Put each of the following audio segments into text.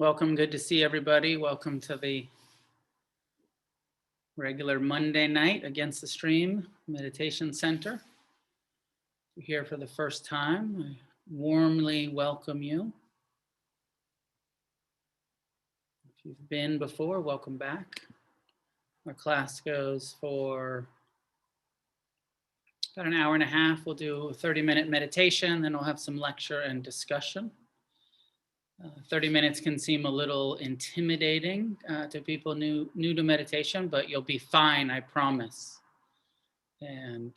Welcome, good to see everybody. Welcome to the regular Monday night Against the Stream Meditation Center. If you're here for the first time, I warmly welcome you. If you've been before, welcome back. Our class goes for about an hour and a half. We'll do a 30-minute meditation, then we'll have some lecture and discussion. 30 minutes can seem a little intimidating to people new to meditation, but you'll be fine, I promise. And,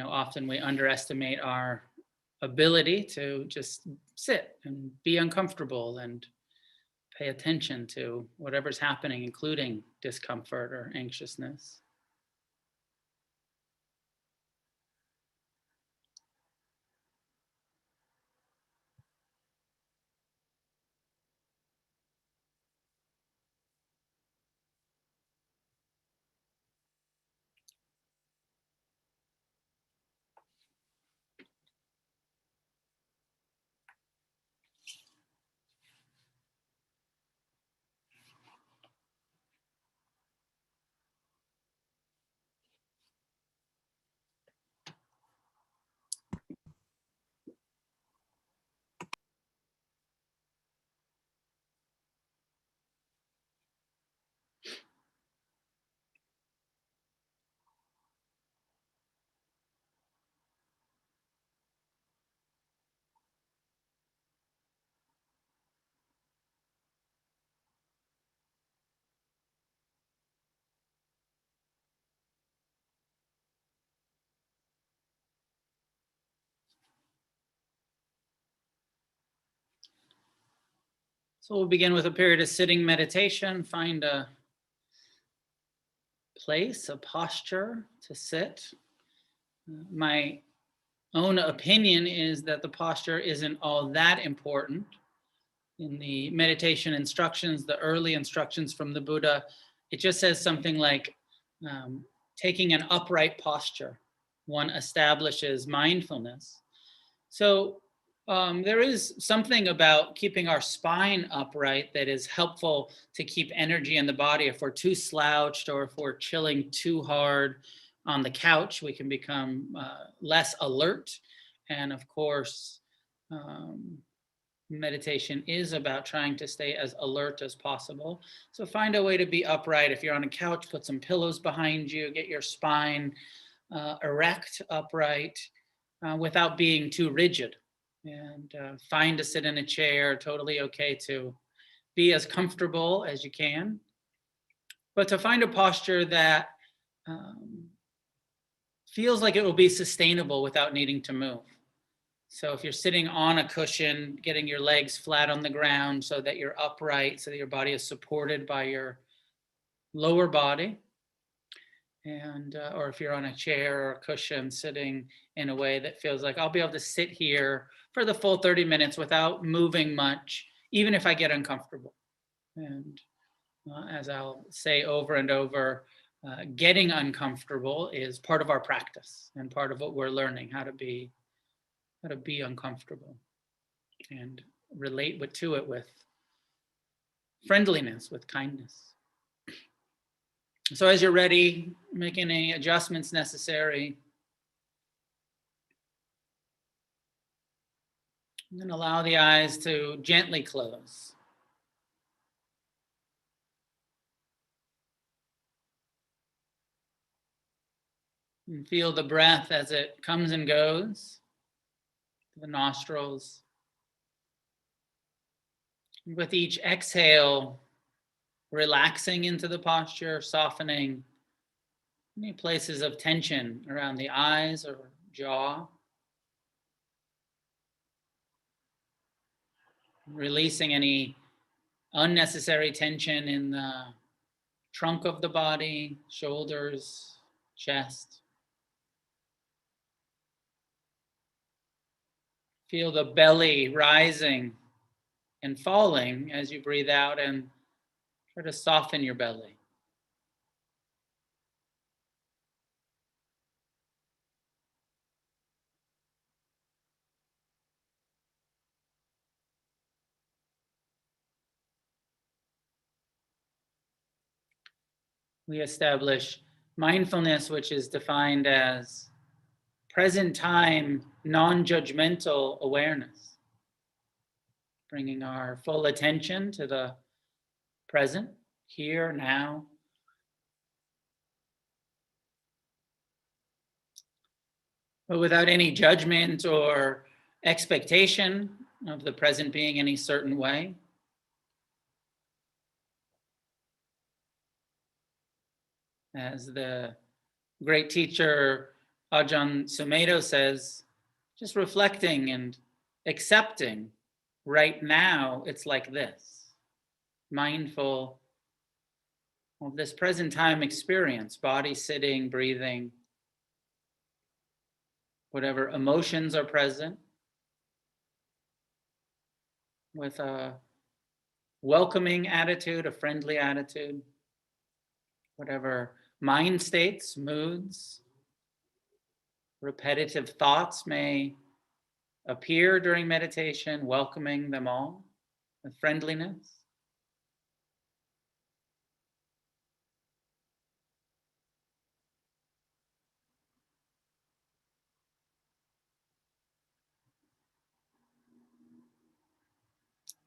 often we underestimate our ability to just sit and be uncomfortable and pay attention to whatever's happening, including discomfort or anxiousness. So we'll begin with a period of sitting meditation. Find a place, a posture to sit. My own opinion is that the posture isn't all that important. In the meditation instructions, the early instructions from the Buddha, it just says something like taking an upright posture. One establishes mindfulness. So there is something about keeping our spine upright that is helpful to keep energy in the body. If we're too slouched or if we're chilling too hard on the couch, we can become less alert. And of course, meditation is about trying to stay as alert as possible. So find a way to be upright. If you're on a couch, put some pillows behind you, get your spine erect, upright, without being too rigid. And find to sit in a chair, totally okay to be as comfortable as you can. But to find a posture that feels like it will be sustainable without needing to move. So if you're sitting on a cushion, getting your legs flat on the ground so that you're upright, so that your body is supported by your lower body. And or if you're on a chair or a cushion, sitting in a way that feels like I'll be able to sit here for the full 30 minutes without moving much, even if I get uncomfortable. And as I'll say over and over, getting uncomfortable is part of our practice and part of what we're learning, how to be uncomfortable and relate to it with friendliness, with kindness. So as you're ready, make any adjustments necessary. And then allow the eyes to gently close. And feel the breath as it comes and goes, the nostrils. With each exhale, relaxing into the posture, softening any places of tension around the eyes or jaw. Releasing any unnecessary tension in the trunk of the body, shoulders, chest. Feel the belly rising and falling as you breathe out, and try to soften your belly. We establish mindfulness, which is defined as present time, non-judgmental awareness, bringing our full attention to the present, here, now. But without any judgment or expectation of the present being any certain way. As the great teacher Ajahn Sumedho says, just reflecting and accepting right now, it's like this. Mindful of this present time experience, body sitting, breathing, whatever emotions are present, with a welcoming attitude, a friendly attitude, whatever mind states, moods, repetitive thoughts may appear during meditation, welcoming them all with friendliness.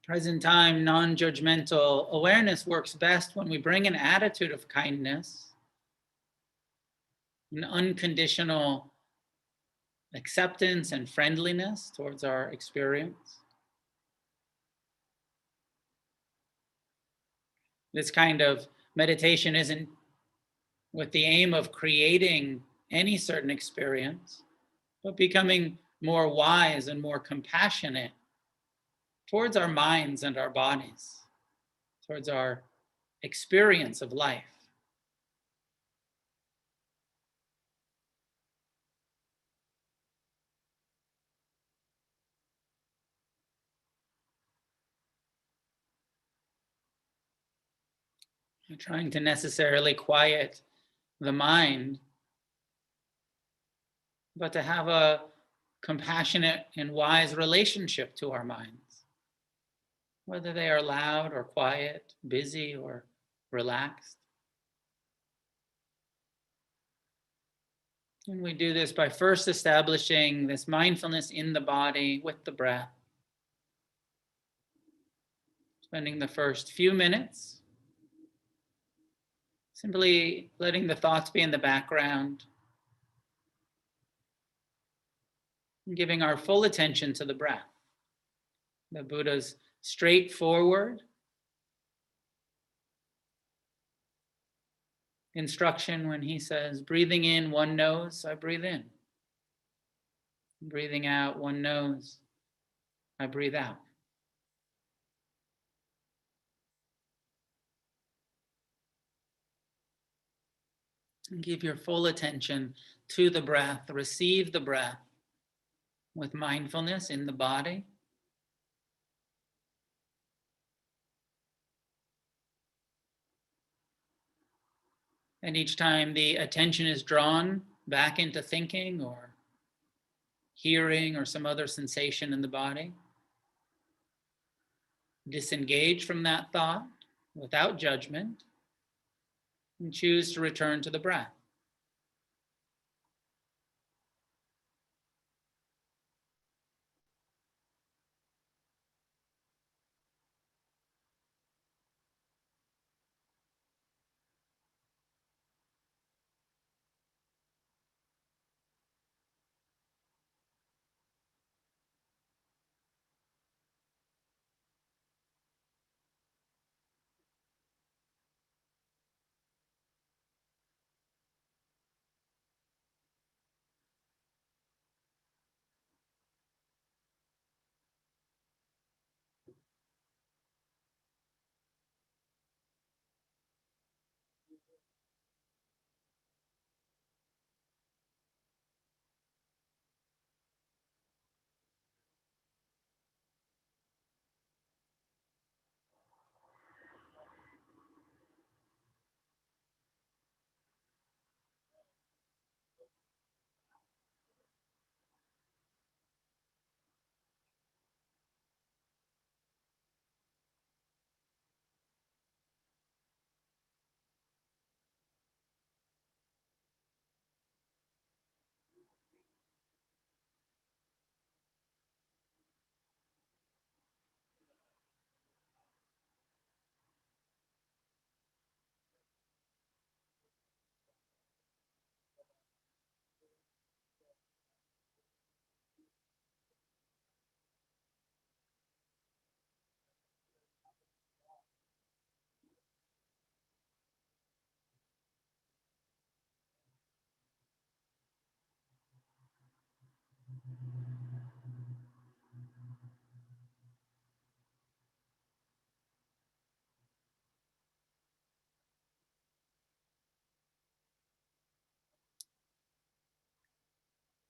Present time, non-judgmental awareness works best when we bring an attitude of kindness, an unconditional acceptance and friendliness towards our experience. This kind of meditation isn't with the aim of creating any certain experience, but becoming more wise and more compassionate towards our minds and our bodies, towards our experience of life. Not trying to necessarily quiet the mind, but to have a compassionate and wise relationship to our minds, whether they are loud or quiet, busy or relaxed. And we do this by first establishing this mindfulness in the body with the breath, spending the first few minutes simply letting the thoughts be in the background and giving our full attention to the breath. The Buddha's straightforward instruction when he says, breathing in one nose, I breathe in. Breathing out one nose, I breathe out. And give your full attention to the breath. Receive the breath with mindfulness in the body. And each time the attention is drawn back into thinking or hearing or some other sensation in the body, disengage from that thought without judgment and choose to return to the breath.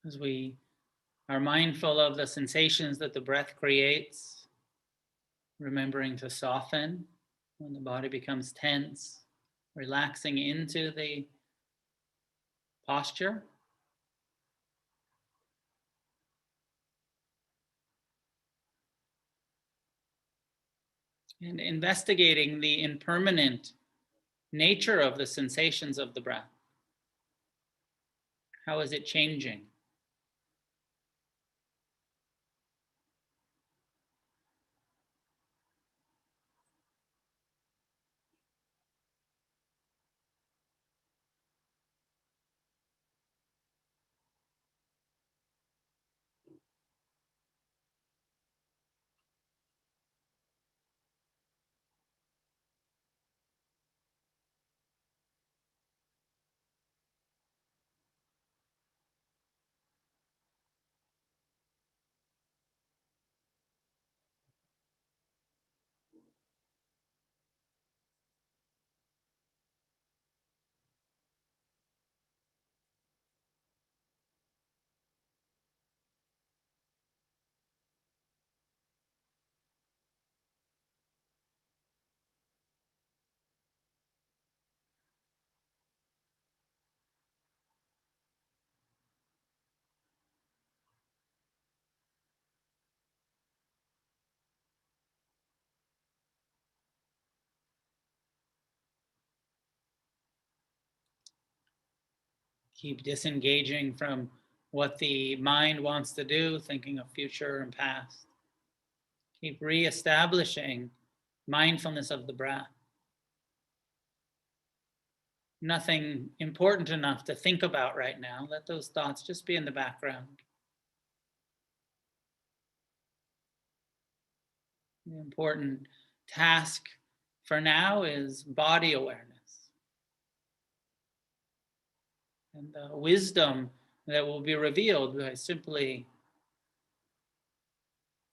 As we are mindful of the sensations that the breath creates, remembering to soften when the body becomes tense, relaxing into the posture. And investigating the impermanent nature of the sensations of the breath. How is it changing? Keep disengaging from what the mind wants to do, thinking of future and past. Keep reestablishing mindfulness of the breath. Nothing important enough to think about right now. Let those thoughts just be in the background. The important task for now is body awareness. And the wisdom that will be revealed by simply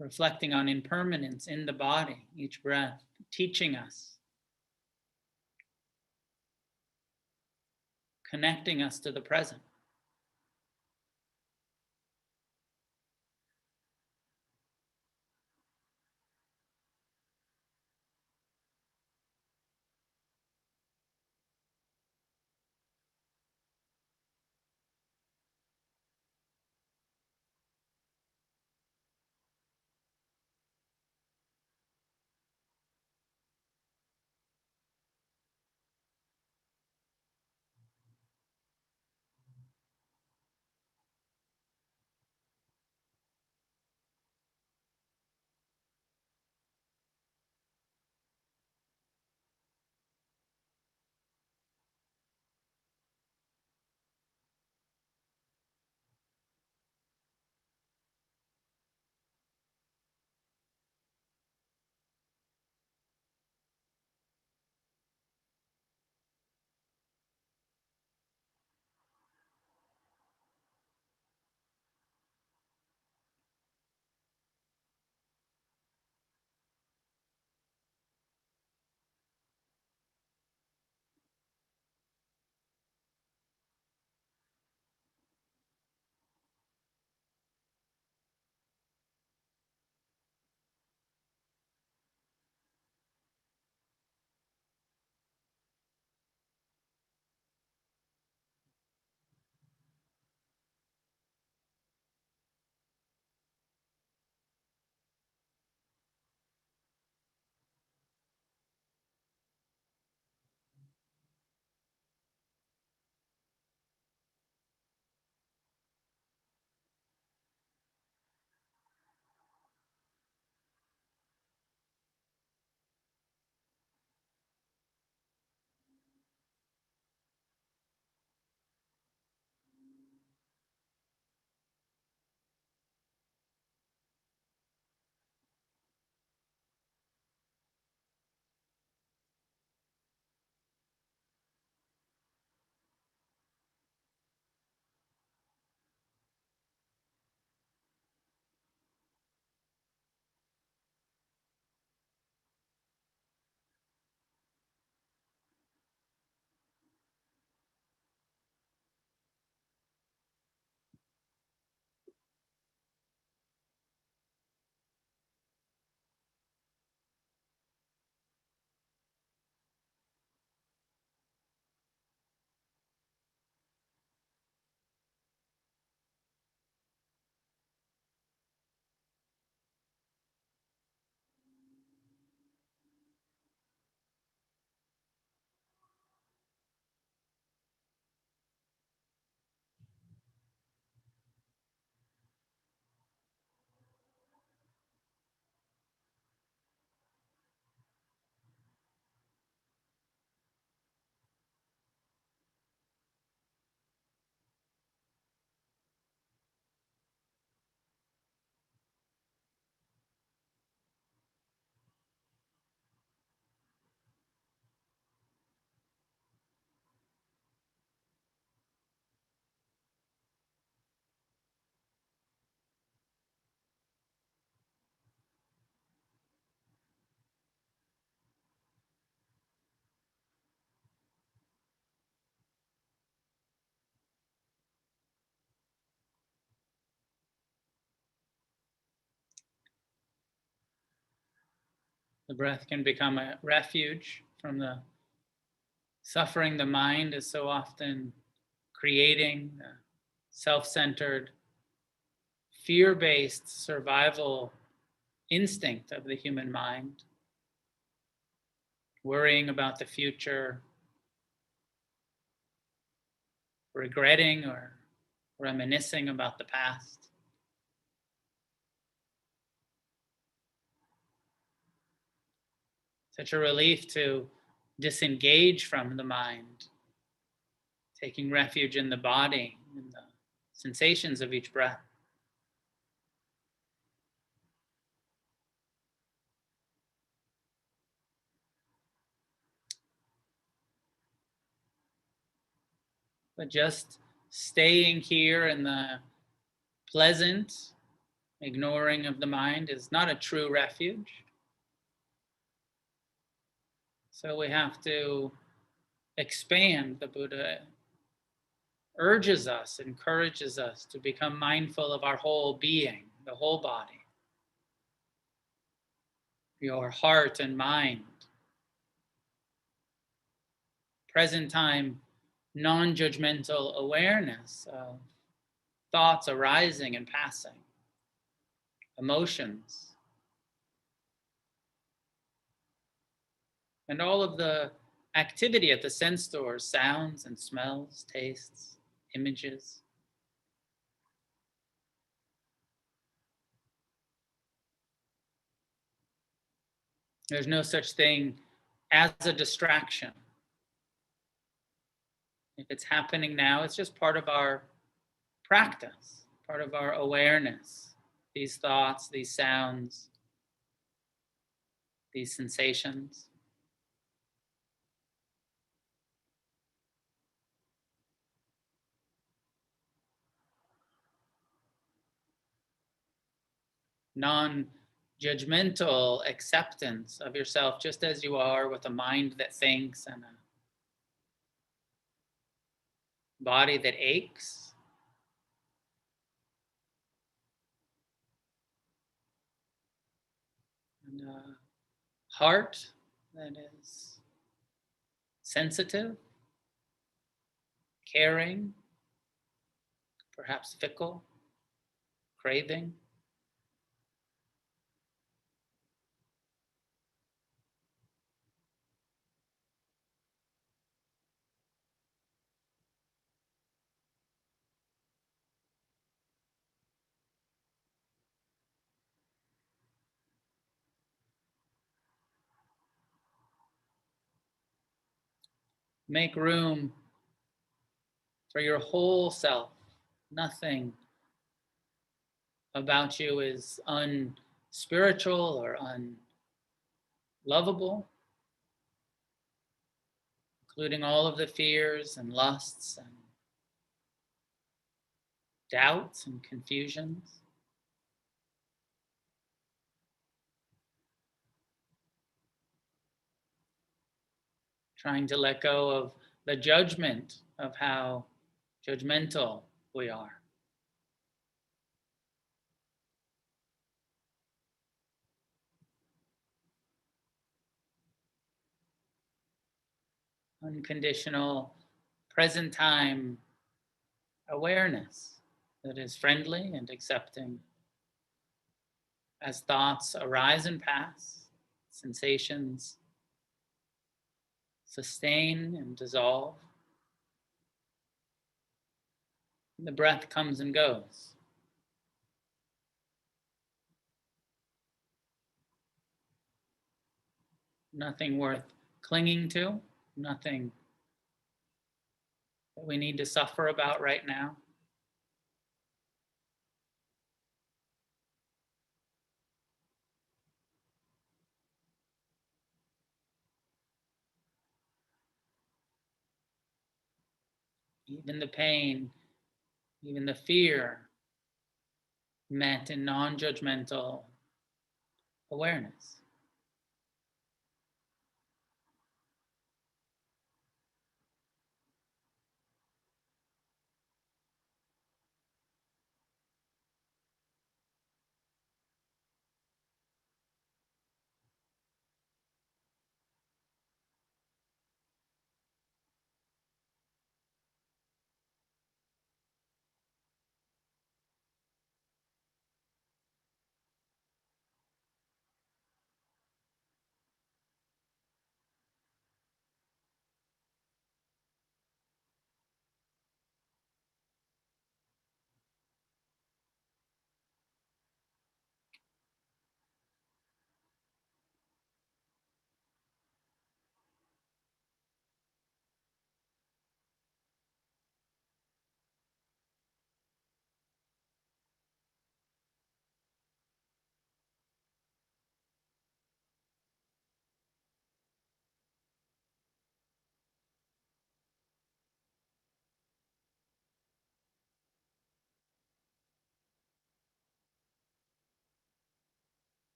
reflecting on impermanence in the body, each breath, teaching us, connecting us to the present. The breath can become a refuge from the suffering the mind is so often creating, the self-centered, fear-based survival instinct of the human mind, worrying about the future, regretting or reminiscing about the past. Such a relief to disengage from the mind, taking refuge in the body, in the sensations of each breath. But just staying here in the pleasant, ignoring of the mind is not a true refuge. So we have to expand. The Buddha urges us, encourages us to become mindful of our whole being, the whole body, your heart and mind. Present time, non-judgmental awareness of thoughts arising and passing, emotions, and all of the activity at the sense doors, sounds and smells, tastes, images. There's no such thing as a distraction. If it's happening now, it's just part of our practice, part of our awareness. These thoughts, these sounds, these sensations. Non-judgmental acceptance of yourself just as you are, with a mind that thinks and a body that aches. And a heart that is sensitive, caring, perhaps fickle, craving. Make room for your whole self. Nothing about you is unspiritual or unlovable, including all of the fears and lusts and doubts and confusions. Trying to let go of the judgment of how judgmental we are. Unconditional, present time awareness that is friendly and accepting as thoughts arise and pass, sensations sustain and dissolve. The breath comes and goes. Nothing worth clinging to, nothing that we need to suffer about right now. Even the pain, even the fear, met in non-judgmental awareness.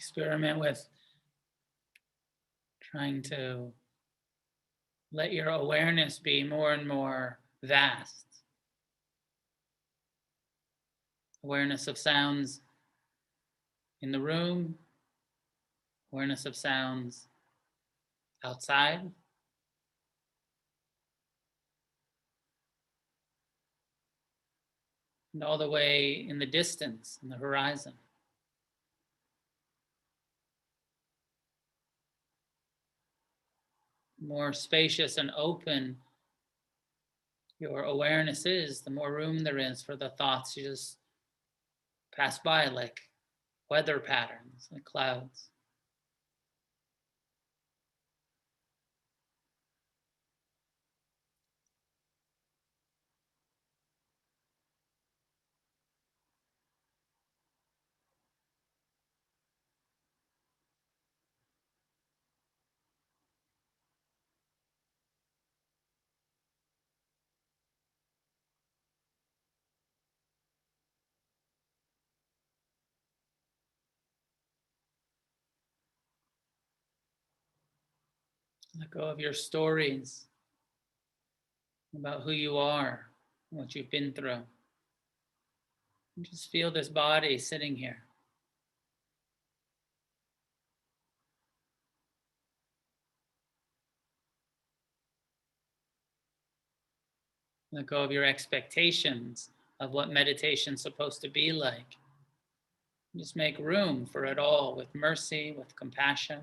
Experiment with trying to let your awareness be more and more vast. Awareness of sounds in the room, awareness of sounds outside, and all the way in the distance, in the horizon. The more spacious and open your awareness is, the more room there is for the thoughts to just pass by like weather patterns, like clouds. Let go of your stories about who you are, what you've been through. And just feel this body sitting here. Let go of your expectations of what meditation's supposed to be like. Just make room for it all with mercy, with compassion.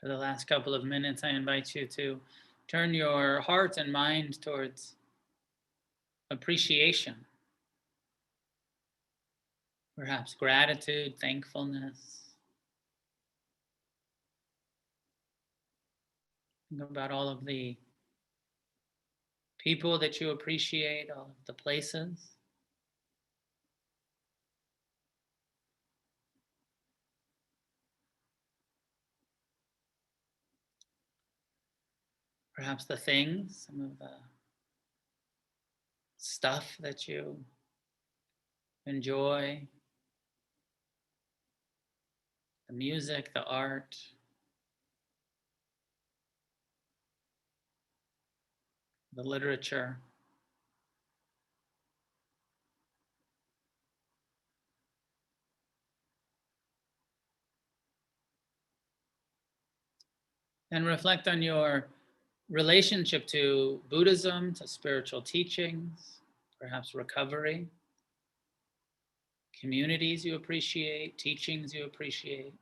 For the last couple of minutes, I invite you to turn your heart and mind towards appreciation, perhaps gratitude, thankfulness. Think about all of the people that you appreciate, all of the places. Perhaps the things, some of the stuff that you enjoy, the music, the art, the literature. And reflect on your relationship to Buddhism, to spiritual teachings, perhaps recovery, communities you appreciate, teachings you appreciate.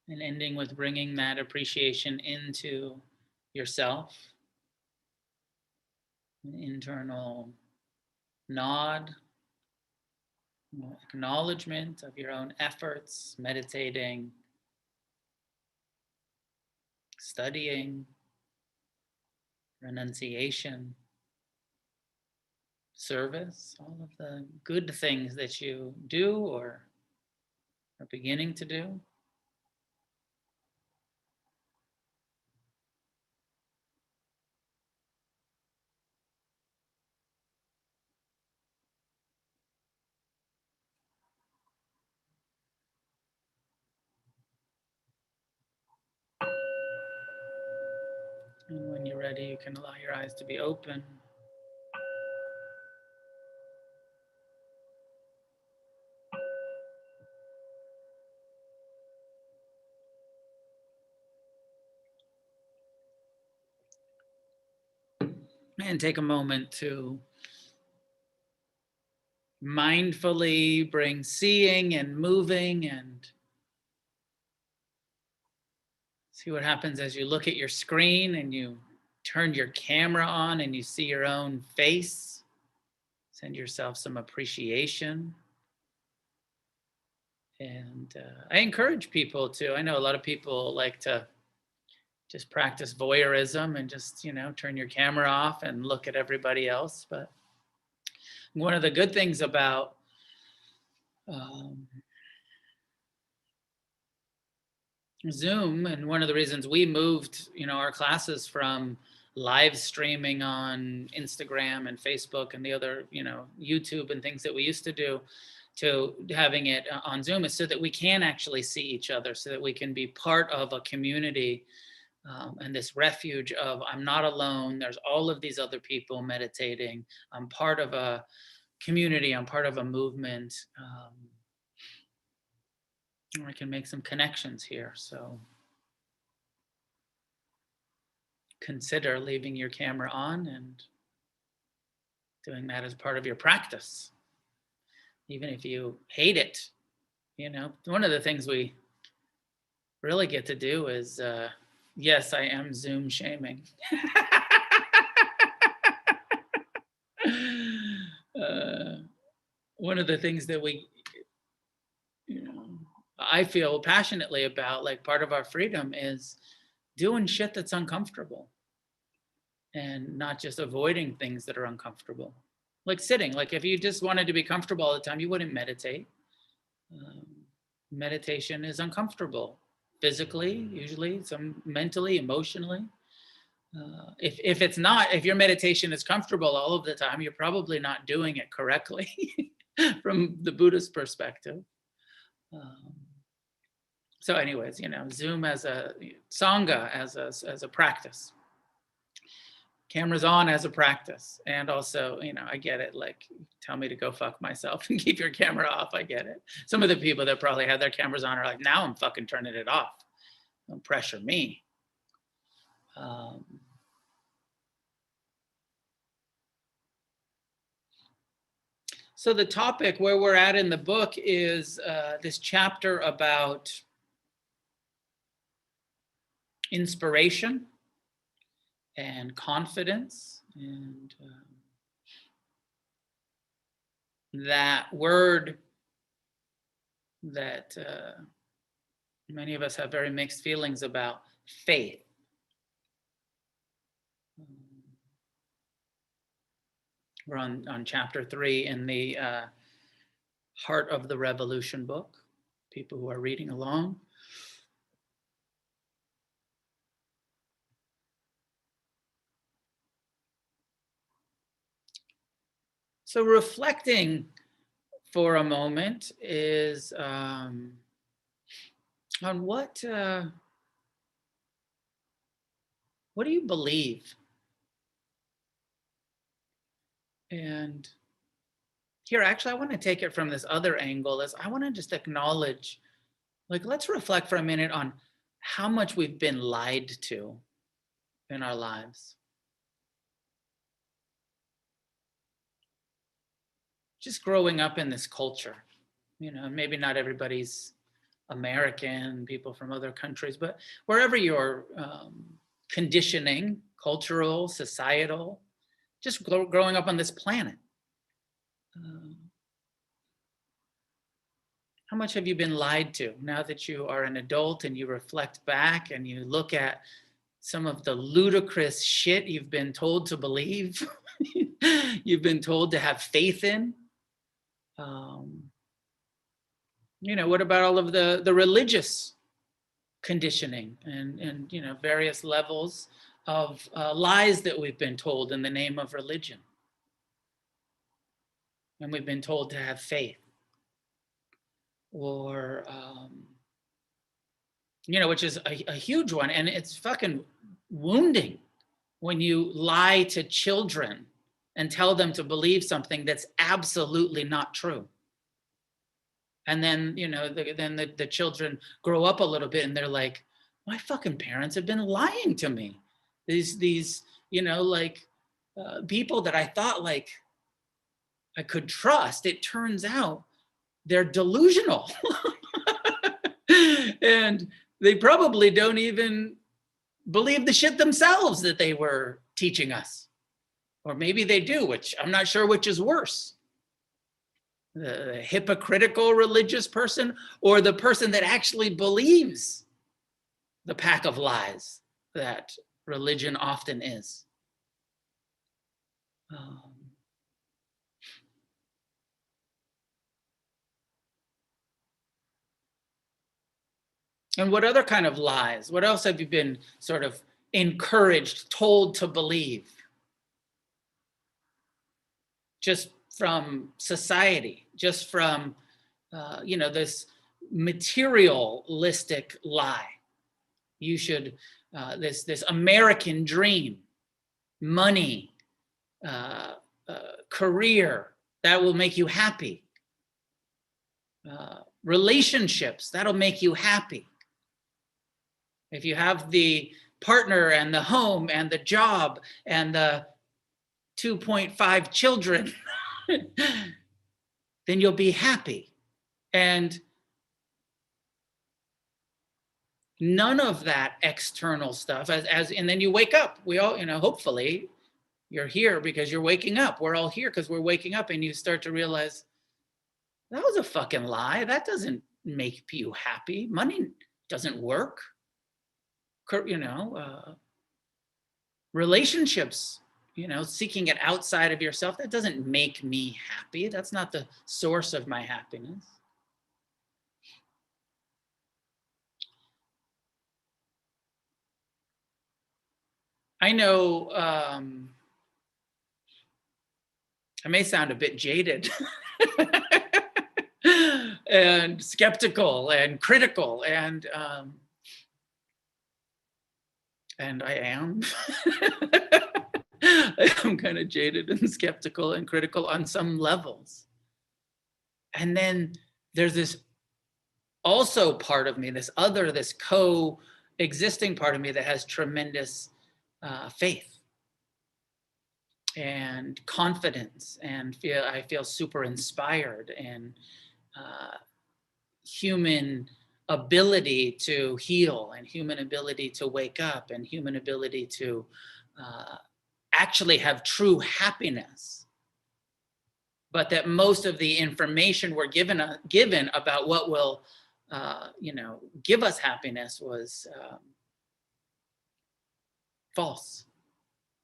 And ending with bringing that appreciation into yourself, an internal nod, acknowledgement of your own efforts, meditating, studying, renunciation, service, all of the good things that you do or are beginning to do. And when you're ready, you can allow your eyes to be open. And take a moment to mindfully bring seeing and moving and see what happens as you look at your screen and you turn your camera on and you see your own face. Send yourself some appreciation. And I encourage people to, I know a lot of people like to just practice voyeurism and just, turn your camera off and look at everybody else. But one of the good things about Zoom, and one of the reasons we moved, our classes from live streaming on Instagram and Facebook and the other, YouTube and things that we used to do, to having it on Zoom, is so that we can actually see each other, so that we can be part of a community, and this refuge of I'm not alone. There's all of these other people meditating. I'm part of a community. I'm part of a movement. I can make some connections here. So consider leaving your camera on and doing that as part of your practice. Even if you hate it, one of the things we really get to do is, yes, I am Zoom shaming. One of the things that I feel passionately about, like part of our freedom, is doing shit that's uncomfortable and not just avoiding things that are uncomfortable. Like sitting, like if you just wanted to be comfortable all the time, you wouldn't meditate. Meditation is uncomfortable, physically, usually, some mentally, emotionally. If your meditation is comfortable all of the time, you're probably not doing it correctly from the Buddhist perspective. So anyways, Zoom as a Sangha, as a practice. Cameras on as a practice. And also, I get it, like, tell me to go fuck myself and keep your camera off. I get it. Some of the people that probably had their cameras on are like, now I'm fucking turning it off. Don't pressure me. So the topic where we're at in the book is this chapter about inspiration and confidence, and that word that Many of us have very mixed feelings about faith. We're on chapter 3 in the Heart of the Revolution book, people who are reading along. So reflecting for a moment is on what do you believe? And here, actually, I want to take it from this other angle. Is I want to just acknowledge, like, let's reflect for a minute on how much we've been lied to in our lives. Just growing up in this culture, maybe not everybody's American, people from other countries, but wherever your conditioning, cultural, societal, just growing up on this planet. How much have you been lied to now that you are an adult and you reflect back and you look at some of the ludicrous shit you've been told to believe, you've been told to have faith in? What about all of the religious conditioning and various levels of lies that we've been told in the name of religion? And we've been told to have faith. Or, which is a huge one. And it's fucking wounding when you lie to children and tell them to believe something that's absolutely not true. And then, the children grow up a little bit and they're like, my fucking parents have been lying to me. These people that I thought like I could trust, it turns out they're delusional. And they probably don't even believe the shit themselves that they were teaching us. Or maybe they do, which I'm not sure which is worse. The hypocritical religious person or the person that actually believes the pack of lies that religion often is. And what other kind of lies? What else have you been sort of encouraged, told to believe? Just from society, just from, this materialistic lie. You should, this American dream, money, career, that will make you happy. Relationships, that'll make you happy. If you have the partner and the home and the job and the 2.5 children, then you'll be happy. And none of that external stuff, and then you wake up. We all, hopefully you're here because you're waking up. We're all here because we're waking up, and you start to realize that was a fucking lie. That doesn't make you happy. Money doesn't work. Relationships, seeking it outside of yourself, that doesn't make me happy. That's not the source of my happiness. I know I may sound a bit jaded and skeptical and critical, and I am. I'm kind of jaded and skeptical and critical on some levels. And then there's this also part of me, this co-existing part of me that has tremendous faith and confidence, and I feel super inspired in human ability to heal, and human ability to wake up, and human ability to actually have true happiness. But that most of the information we're given about what will give us happiness was false.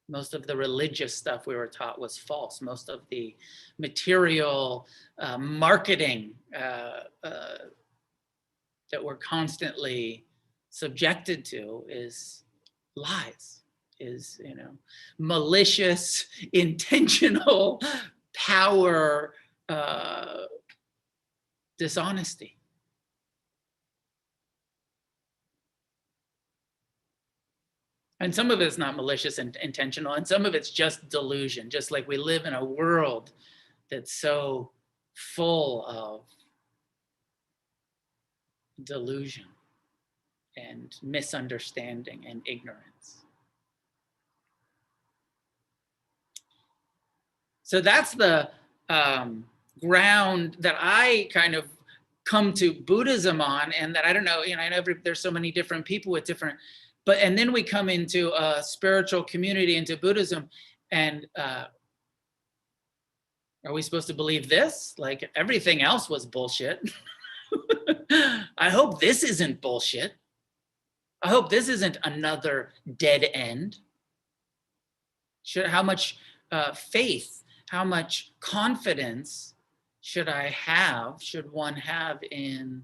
Most of the religious stuff we were taught was false. Most of the material marketing that we're constantly subjected to is lies, is malicious, intentional power, dishonesty. And some of it's not malicious and intentional, and some of it's just delusion, just like we live in a world that's so full of delusion and misunderstanding and ignorance. So that's the ground that I kind of come to Buddhism on, and that I don't know, I know there's so many different people with different, and then we come into a spiritual community, into Buddhism, and are we supposed to believe this? Like everything else was bullshit. I hope this isn't bullshit. I hope this isn't another dead end. How much faith, how much confidence should one have in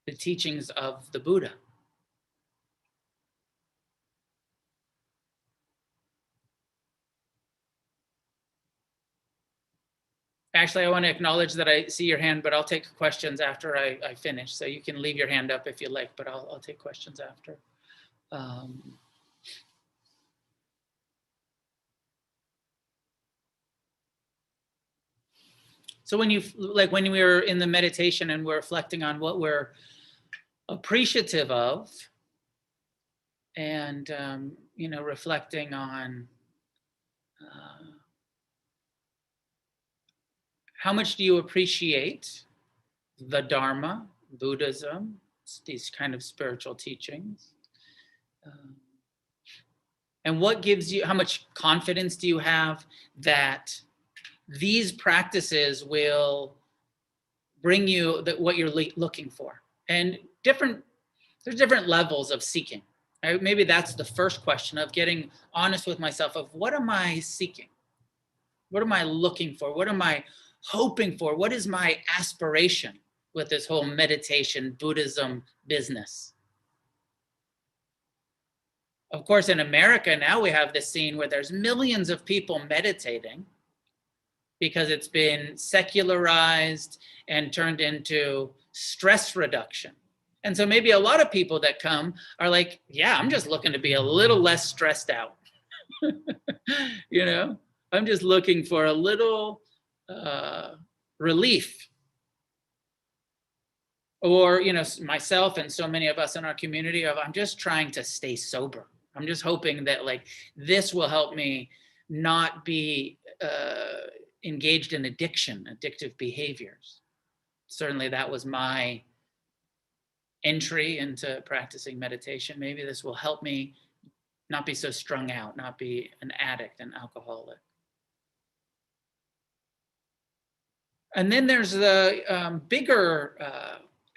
the teachings of the Buddha? Actually, I want to acknowledge that I see your hand, but I'll take questions after I finish. So you can leave your hand up if you like, but I'll take questions after. So when we were in the meditation and we're reflecting on what we're appreciative of, and reflecting on how much do you appreciate the Dharma, Buddhism, these kind of spiritual teachings? And what gives you, how much confidence do you have that these practices will bring you what you're looking for? And there's different levels of seeking. Right? Maybe that's the first question, of getting honest with myself of what am I seeking? What am I looking for? What am I hoping for? What is my aspiration with this whole meditation, Buddhism business? Of course, in America now we have this scene where there's millions of people meditating because it's been secularized and turned into stress reduction. And so maybe a lot of people that come are like, yeah, I'm just looking to be a little less stressed out. I'm just looking for a little relief. Or, myself and so many of us in our community, I'm just trying to stay sober. I'm just hoping that this will help me not be engaged in addictive behaviors. Certainly that was my entry into practicing meditation. Maybe this will help me not be so strung out, not be an addict, an alcoholic. And then there's the bigger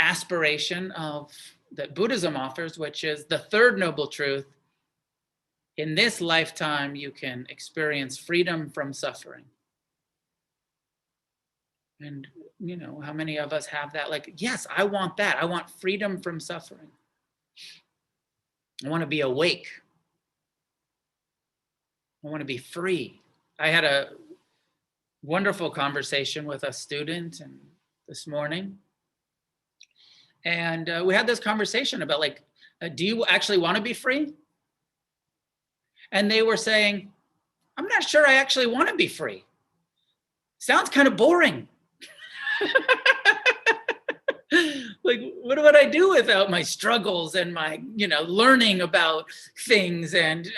aspiration that Buddhism offers, which is the third noble truth. In this lifetime, you can experience freedom from suffering. And, how many of us have that? Yes, I want that. I want freedom from suffering. I want to be awake. I want to be free. I had a wonderful conversation with a student this morning. And we had this conversation about do you actually want to be free? And they were saying, I'm not sure I actually want to be free. Sounds kind of boring. What would I do without my struggles and my, learning about things and,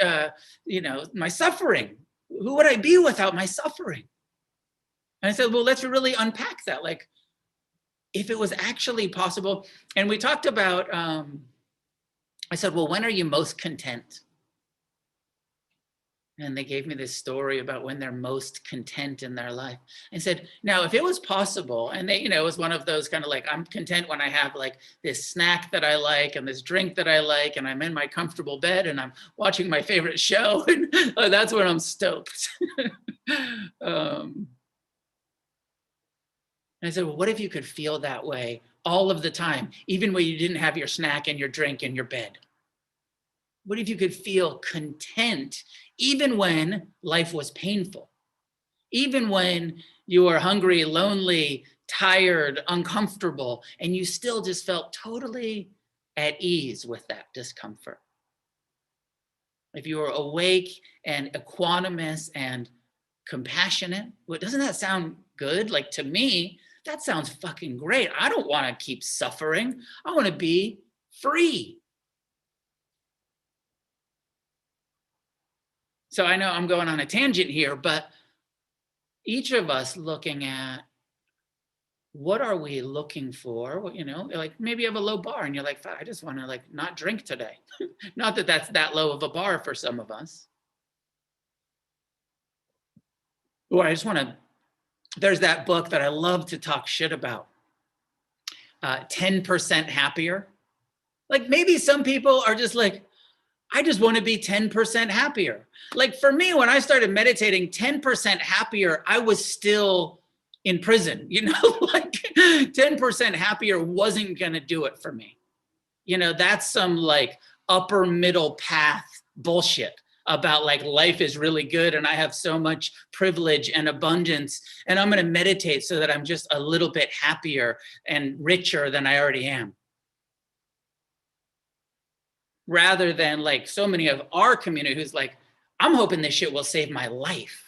my suffering? Who would I be without my suffering? And I said, well, let's really unpack that. If it was actually possible. And we talked about, I said, well, when are you most content? And they gave me this story about when they're most content in their life. And said, now, if it was possible, and they, it was one of those kind of like, I'm content when I have like this snack that I like and this drink that I like, and I'm in my comfortable bed and I'm watching my favorite show, and that's when I'm stoked. And I said, well, what if you could feel that way all of the time, even when you didn't have your snack and your drink in your bed? What if you could feel content even when life was painful? Even when you were hungry, lonely, tired, uncomfortable, and you still just felt totally at ease with that discomfort. If you were awake and equanimous and compassionate, well, doesn't that sound good? Like, to me, that sounds fucking great. I don't want to keep suffering. I want to be free. So I know I'm going on a tangent here, but each of us looking at what are we looking for? Well, like maybe you have a low bar and you're like, I just want to like not drink today. Not that that's that low of a bar for some of us. Or I just want to, there's that book that I love to talk shit about, 10% Happier. Like maybe some people are just like, I just want to be 10% happier. Like for me, when I started meditating 10% happier, I was still in prison, like 10% happier wasn't going to do it for me. That's some like upper middle path bullshit about like life is really good and I have so much privilege and abundance and I'm going to meditate so that I'm just a little bit happier and richer than I already am. Rather than like so many of our community who's like, I'm hoping this shit will save my life.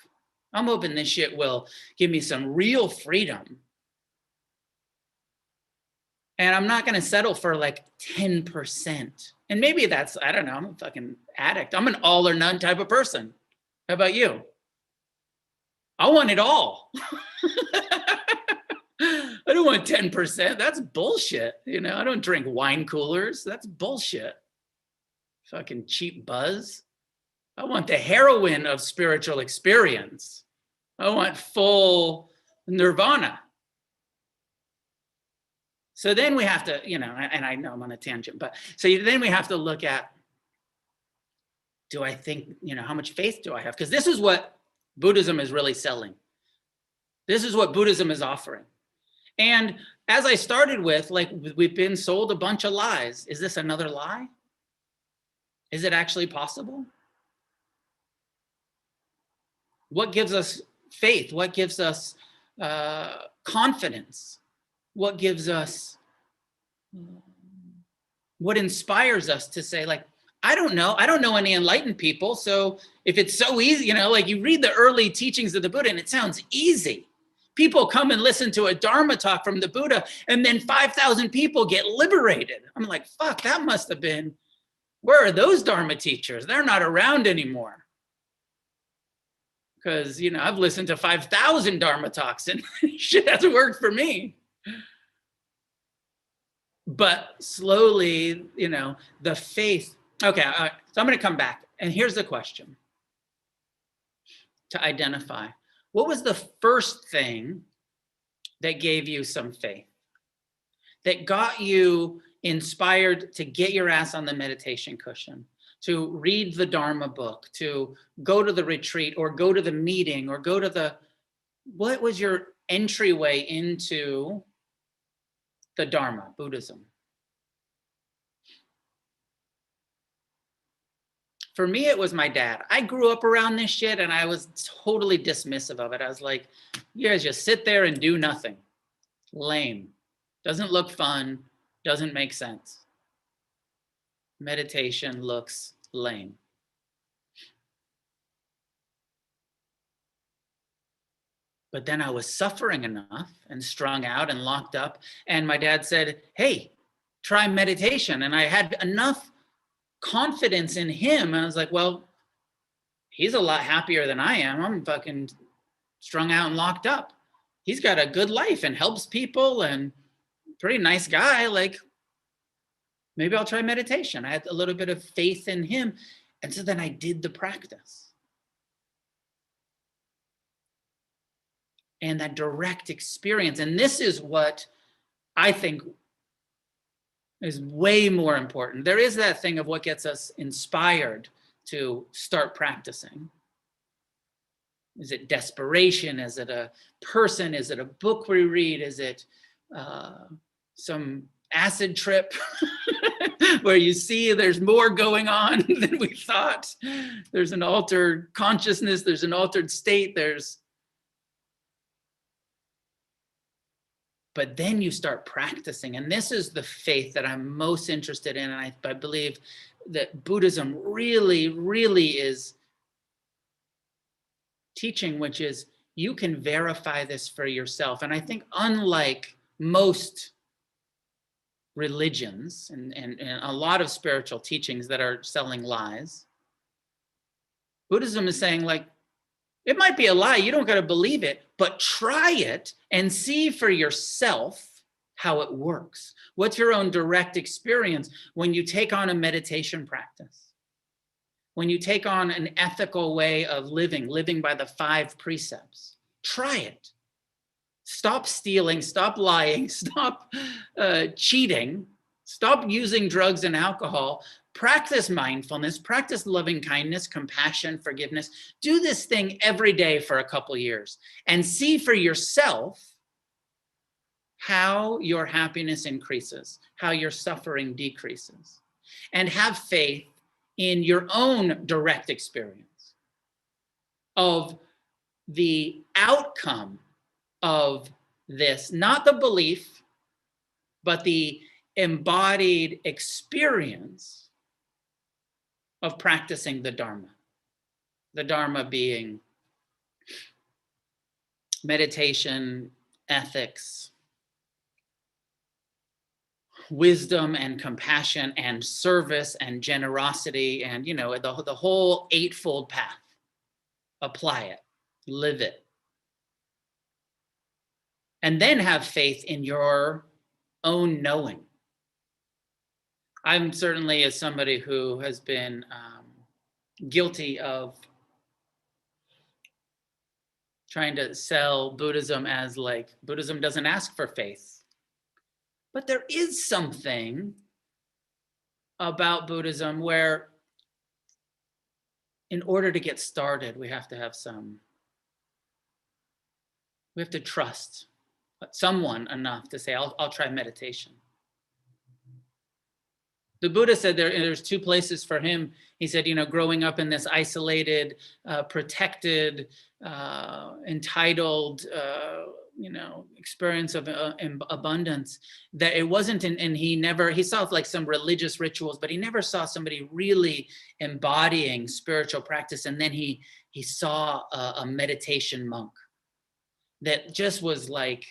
I'm hoping this shit will give me some real freedom. And I'm not going to settle for like 10%. And maybe that's, I don't know, I'm a fucking addict. I'm an all or none type of person. How about you? I want it all. I don't want 10%. That's bullshit. I don't drink wine coolers. That's bullshit. Fucking cheap buzz. I want the heroin of spiritual experience. I want full nirvana. So then we have to, and I know I'm on a tangent, but so then we have to look at, do I think, how much faith do I have? Because this is what Buddhism is really selling. This is what Buddhism is offering. And as I started with, like, we've been sold a bunch of lies. Is this another lie? Is it actually possible? What gives us faith? What gives us confidence? What gives us, what inspires us to say, like, I don't know any enlightened people. So if it's so easy, like you read the early teachings of the Buddha and it sounds easy. People come and listen to a Dharma talk from the Buddha and then 5,000 people get liberated. I'm like, fuck, that must have been, where are those Dharma teachers? They're not around anymore. Because, I've listened to 5,000 Dharma talks and shit hasn't worked for me. But slowly, the faith. Okay, all right, so I'm going to come back. And here's the question. To identify, what was the first thing that gave you some faith? That got you inspired to get your ass on the meditation cushion, to read the Dharma book, to go to the retreat or go to the meeting or go to what was your entryway into the Dharma, Buddhism? For me, it was my dad. I grew up around this shit and I was totally dismissive of it. I was like, you guys just sit there and do nothing. Lame. Doesn't look fun. Doesn't make sense. Meditation looks lame. But then I was suffering enough and strung out and locked up. And my dad said, hey, try meditation. And I had enough confidence in him. I was like, well, he's a lot happier than I am. I'm fucking strung out and locked up. He's got a good life and helps people and pretty nice guy. Like, maybe I'll try meditation. I had a little bit of faith in him. And so then I did the practice. and that direct experience. And this is what I think is way more important. There is that thing of what gets us inspired to start practicing. Is it desperation? Is it a person? Is it a book we read? Is it some acid trip where you see there's more going on than we thought? There's an altered consciousness, there's an altered state, but then you start practicing. And this is the faith that I'm most interested in. And I believe that Buddhism really, really is teaching, which is you can verify this for yourself. And I think unlike most religions and a lot of spiritual teachings that are selling lies, Buddhism is saying, like, it might be a lie, you don't got to believe it, but try it and see for yourself how it works. What's your own direct experience when you take on a meditation practice? When you take on an ethical way of living by the 5 precepts? Try it. Stop stealing, stop lying, stop cheating, stop using drugs and alcohol. Practice mindfulness, practice loving kindness, compassion, forgiveness. Do this thing every day for a couple years and see for yourself how your happiness increases, how your suffering decreases, and have faith in your own direct experience of the outcome of this, not the belief, but the embodied experience of practicing the Dharma. The Dharma being meditation, ethics, wisdom and compassion and service and generosity and, the whole 8-fold path. Apply it, live it. And then have faith in your own knowing. I'm certainly, as somebody who has been guilty of trying to sell Buddhism as like, Buddhism doesn't ask for faith. But there is something about Buddhism where in order to get started, we have to trust someone enough to say, I'll try meditation. The Buddha said there's 2 places for him. He said, growing up in this isolated, protected, entitled, experience of abundance, that it wasn't, and he saw like some religious rituals, but he never saw somebody really embodying spiritual practice. And then he saw a meditation monk that just was like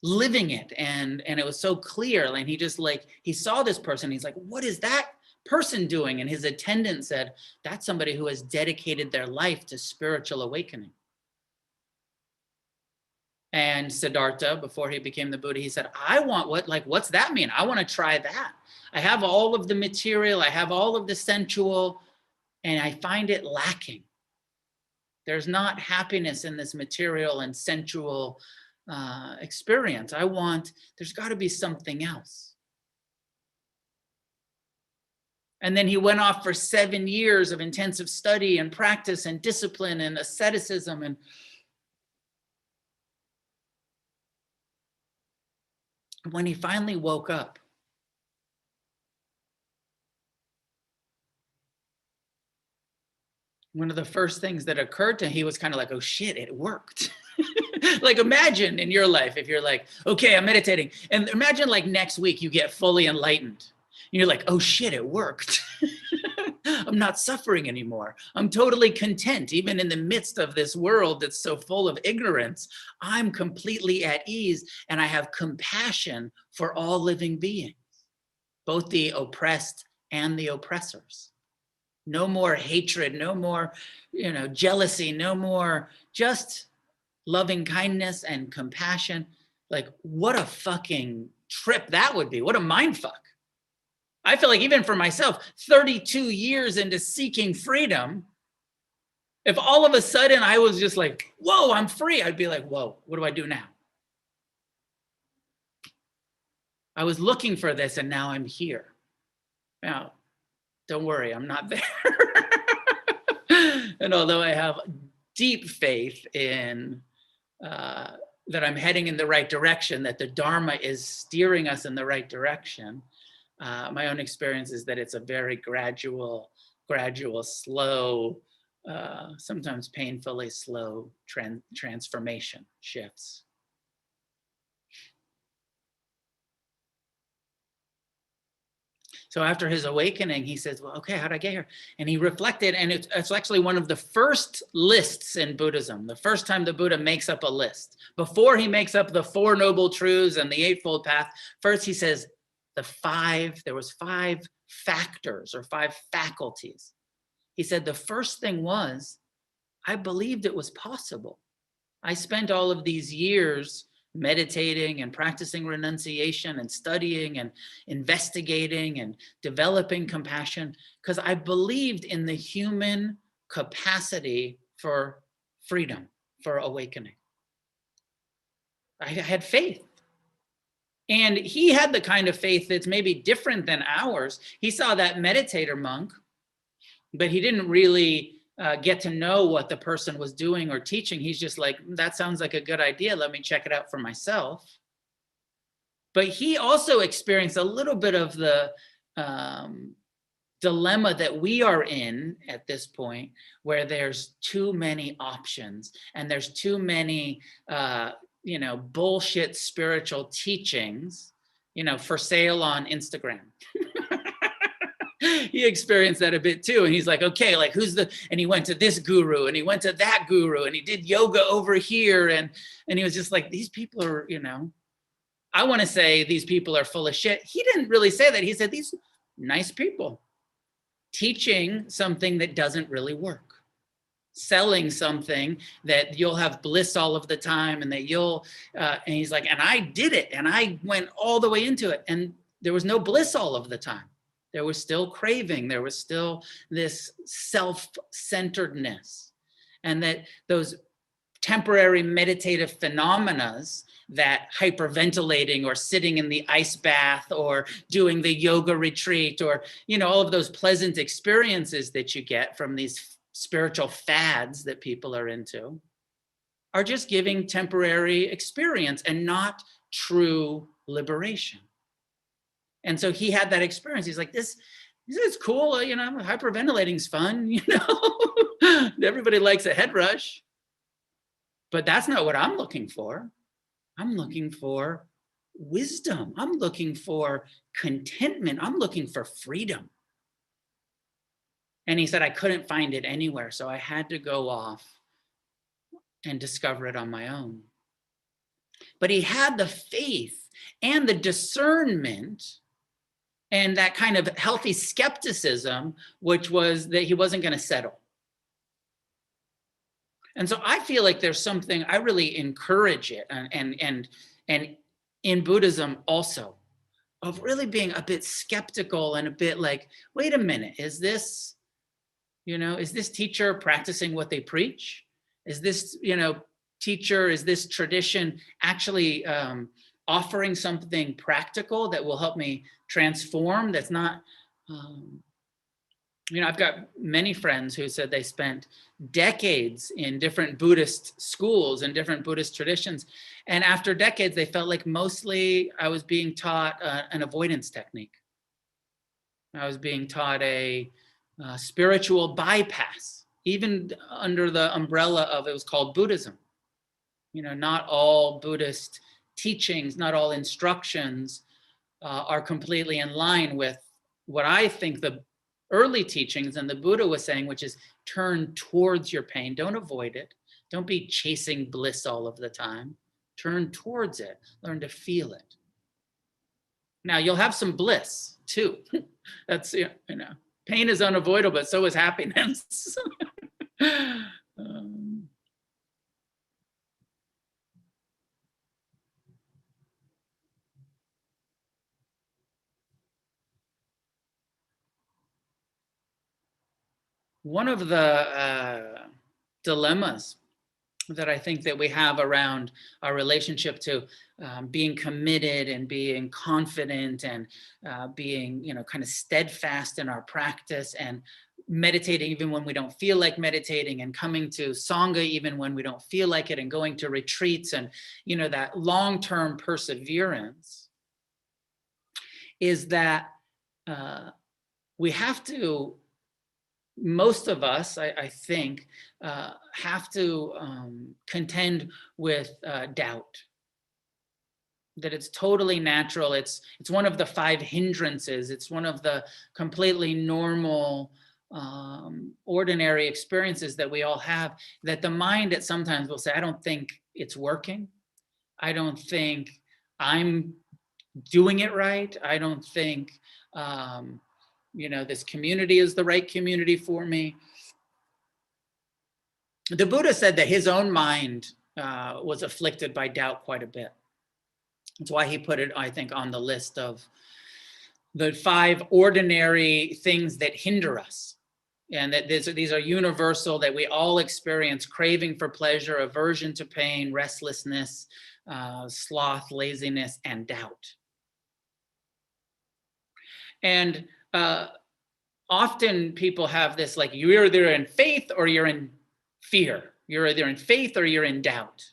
living it, and it was so clear. And he saw this person, he's like, what is that person doing? And his attendant said, that's somebody who has dedicated their life to spiritual awakening. And Siddhartha, before he became the Buddha, he said, what's that mean? I want to try that. I have all of the material, I have all of the sensual, and I find it lacking. There's not happiness in this material and sensual experience. There's got to be something else. And then he went off for 7 years of intensive study and practice and discipline and asceticism. And when he finally woke up, one of the first things that occurred to him, he was kind of like, oh shit, it worked. Like, imagine in your life, if you're like, okay, I'm meditating. And imagine like next week you get fully enlightened. And you're like, oh shit, it worked. I'm not suffering anymore. I'm totally content. Even in the midst of this world that's so full of ignorance, I'm completely at ease. And I have compassion for all living beings, both the oppressed and the oppressors. No more hatred, no more, jealousy, no more, just loving kindness and compassion. Like, what a fucking trip that would be. What a mind fuck. I feel like even for myself, 32 years into seeking freedom, If all of a sudden I was just like, whoa, I'm free, I'd be like, whoa, what do I do now? I was looking for this and now I'm here. Now, don't worry, I'm not there. And although I have deep faith in that I'm heading in the right direction, that the Dharma is steering us in the right direction, my own experience is that it's a very gradual, slow, sometimes painfully slow transformation shifts. So after his awakening, he says, well, okay, how'd I get here? And he reflected, and it's actually one of the first lists in Buddhism, the first time the Buddha makes up a list. Before he makes up the Four Noble Truths and the Eightfold Path, first he says there was 5 factors or 5 faculties. He said the first thing was, I believed it was possible. I spent all of these years meditating and practicing renunciation and studying and investigating and developing compassion because I believed in the human capacity for freedom, for awakening. I had faith. And he had the kind of faith that's maybe different than ours. He saw that meditator monk, but he didn't really get to know what the person was doing or teaching. He's just like, that sounds like a good idea. Let me check it out for myself. But he also experienced a little bit of the dilemma that we are in at this point, where there's too many options and there's too many, bullshit spiritual teachings, for sale on Instagram. He experienced that a bit too. And he's like, okay, like and he went to this guru and he went to that guru and he did yoga over here. And he was just like, these people are, I want to say these people are full of shit. He didn't really say that. He said, these nice people teaching something that doesn't really work, selling something that you'll have bliss all of the time and that and he's like, and I did it. And I went all the way into it. And there was no bliss all of the time. There was still craving. There was still this self-centeredness. And that those temporary meditative phenomena, that hyperventilating or sitting in the ice bath or doing the yoga retreat or, all of those pleasant experiences that you get from these spiritual fads that people are into, are just giving temporary experience and not true liberation. And so he had that experience. He's like, this is cool. Hyperventilating's fun. Everybody likes a head rush. But that's not what I'm looking for. I'm looking for wisdom. I'm looking for contentment. I'm looking for freedom. And he said, I couldn't find it anywhere. So I had to go off and discover it on my own. But he had the faith and the discernment and that kind of healthy skepticism, which was that he wasn't going to settle. And so I feel like there's something, I really encourage it, and in Buddhism also, of really being a bit skeptical and a bit like, wait a minute, is this teacher practicing what they preach? Is this, teacher, is this tradition actually offering something practical that will help me transform? That's not, I've got many friends who said they spent decades in different Buddhist schools and different Buddhist traditions. And after decades, they felt like mostly I was being taught an avoidance technique. I was being taught a spiritual bypass, even under the umbrella of, it was called Buddhism. Not all Buddhist teachings, not all instructions are completely in line with what I think the early teachings and the Buddha was saying, which is turn towards your pain. Don't avoid it. Don't be chasing bliss all of the time. Turn towards it. Learn to feel it. Now, you'll have some bliss too. That's, pain is unavoidable, but so is happiness. One of the dilemmas that I think that we have around our relationship to being committed and being confident and being, kind of steadfast in our practice, and meditating even when we don't feel like meditating, and coming to Sangha even when we don't feel like it, and going to retreats, and, that long-term perseverance, is that we have to, most of us, I think, have to contend with doubt. That it's totally natural. It's one of the 5 hindrances. It's one of the completely normal, ordinary experiences that we all have, that the mind at sometimes will say, I don't think it's working. I don't think I'm doing it right. I don't think this community is the right community for me. The Buddha said that his own mind was afflicted by doubt quite a bit. That's why he put it, I think, on the list of the 5 ordinary things that hinder us. And that these are universal, that we all experience: craving for pleasure, aversion to pain, restlessness, sloth, laziness, and doubt. And often people have this, like, you're either in faith or you're in fear. You're either in faith or you're in doubt.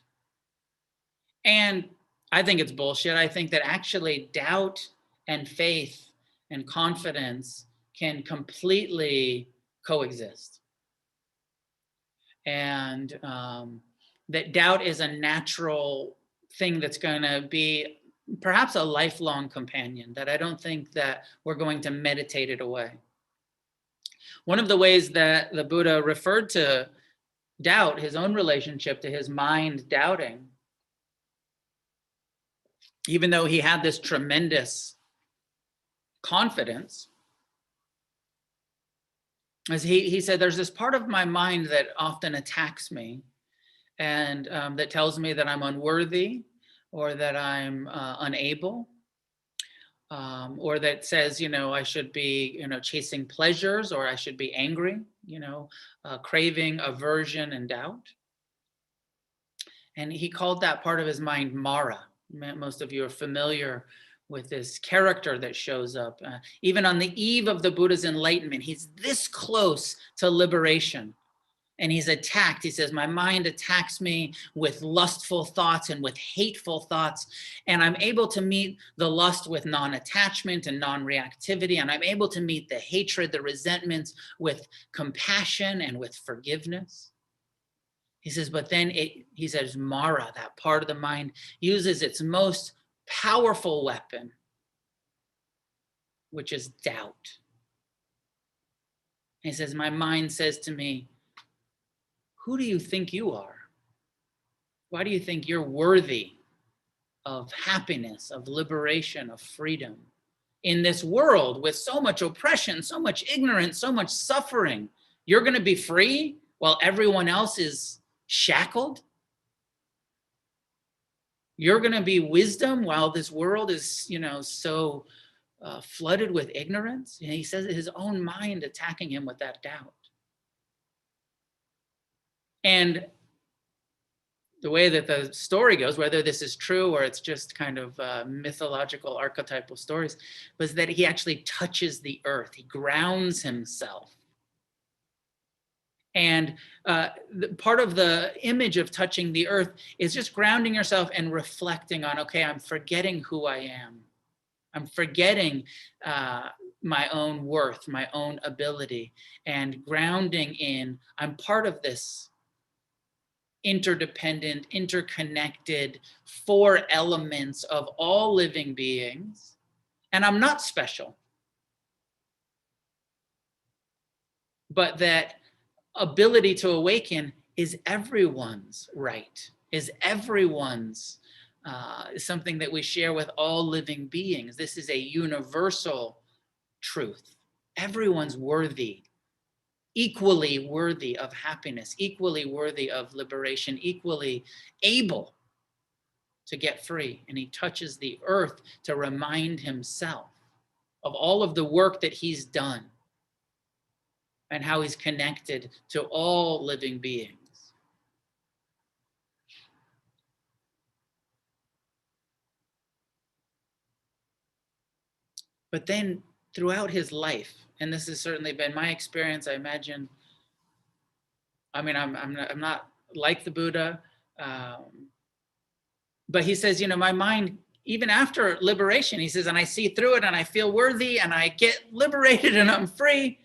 And I think it's bullshit. I think that actually doubt and faith and confidence can completely coexist. And that doubt is a natural thing that's going to be perhaps a lifelong companion, that I don't think that we're going to meditate it away. One of the ways that the Buddha referred to doubt, his own relationship to his mind doubting, even though he had this tremendous confidence, as he said, there's this part of my mind that often attacks me, and that tells me that I'm unworthy, or that I'm unable, or that says, I should be, chasing pleasures, or I should be angry, craving, aversion, and doubt. And he called that part of his mind Mara. Most of you are familiar with this character that shows up. Even on the eve of the Buddha's enlightenment, he's this close to liberation. And he's attacked. He says, my mind attacks me with lustful thoughts and with hateful thoughts. And I'm able to meet the lust with non-attachment and non-reactivity. And I'm able to meet the hatred, the resentments with compassion and with forgiveness. He says, but then he says, Mara, that part of the mind, uses its most powerful weapon, which is doubt. He says, my mind says to me, who do you think you are? Why do you think you're worthy of happiness, of liberation, of freedom? In this world with so much oppression, so much ignorance, so much suffering, you're going to be free while everyone else is shackled? You're going to be wisdom while this world is, so flooded with ignorance? And he says his own mind attacking him with that doubt. And the way that the story goes, whether this is true or it's just kind of mythological, archetypal stories, was that he actually touches the earth. He grounds himself. And part of the image of touching the earth is just grounding yourself and reflecting on, okay, I'm forgetting who I am. I'm forgetting my own worth, my own ability, and grounding in, I'm part of this interdependent, interconnected 4 elements of all living beings, and I'm not special. But that ability to awaken is everyone's right, is everyone's, something that we share with all living beings. This is a universal truth. Everyone's worthy, equally worthy of happiness, equally worthy of liberation, equally able to get free. And he touches the earth to remind himself of all of the work that he's done and how he's connected to all living beings. But then throughout his life, and this has certainly been my experience, I imagine, I mean, I'm not like the Buddha, but he says, my mind, even after liberation, he says, and I see through it and I feel worthy and I get liberated and I'm free.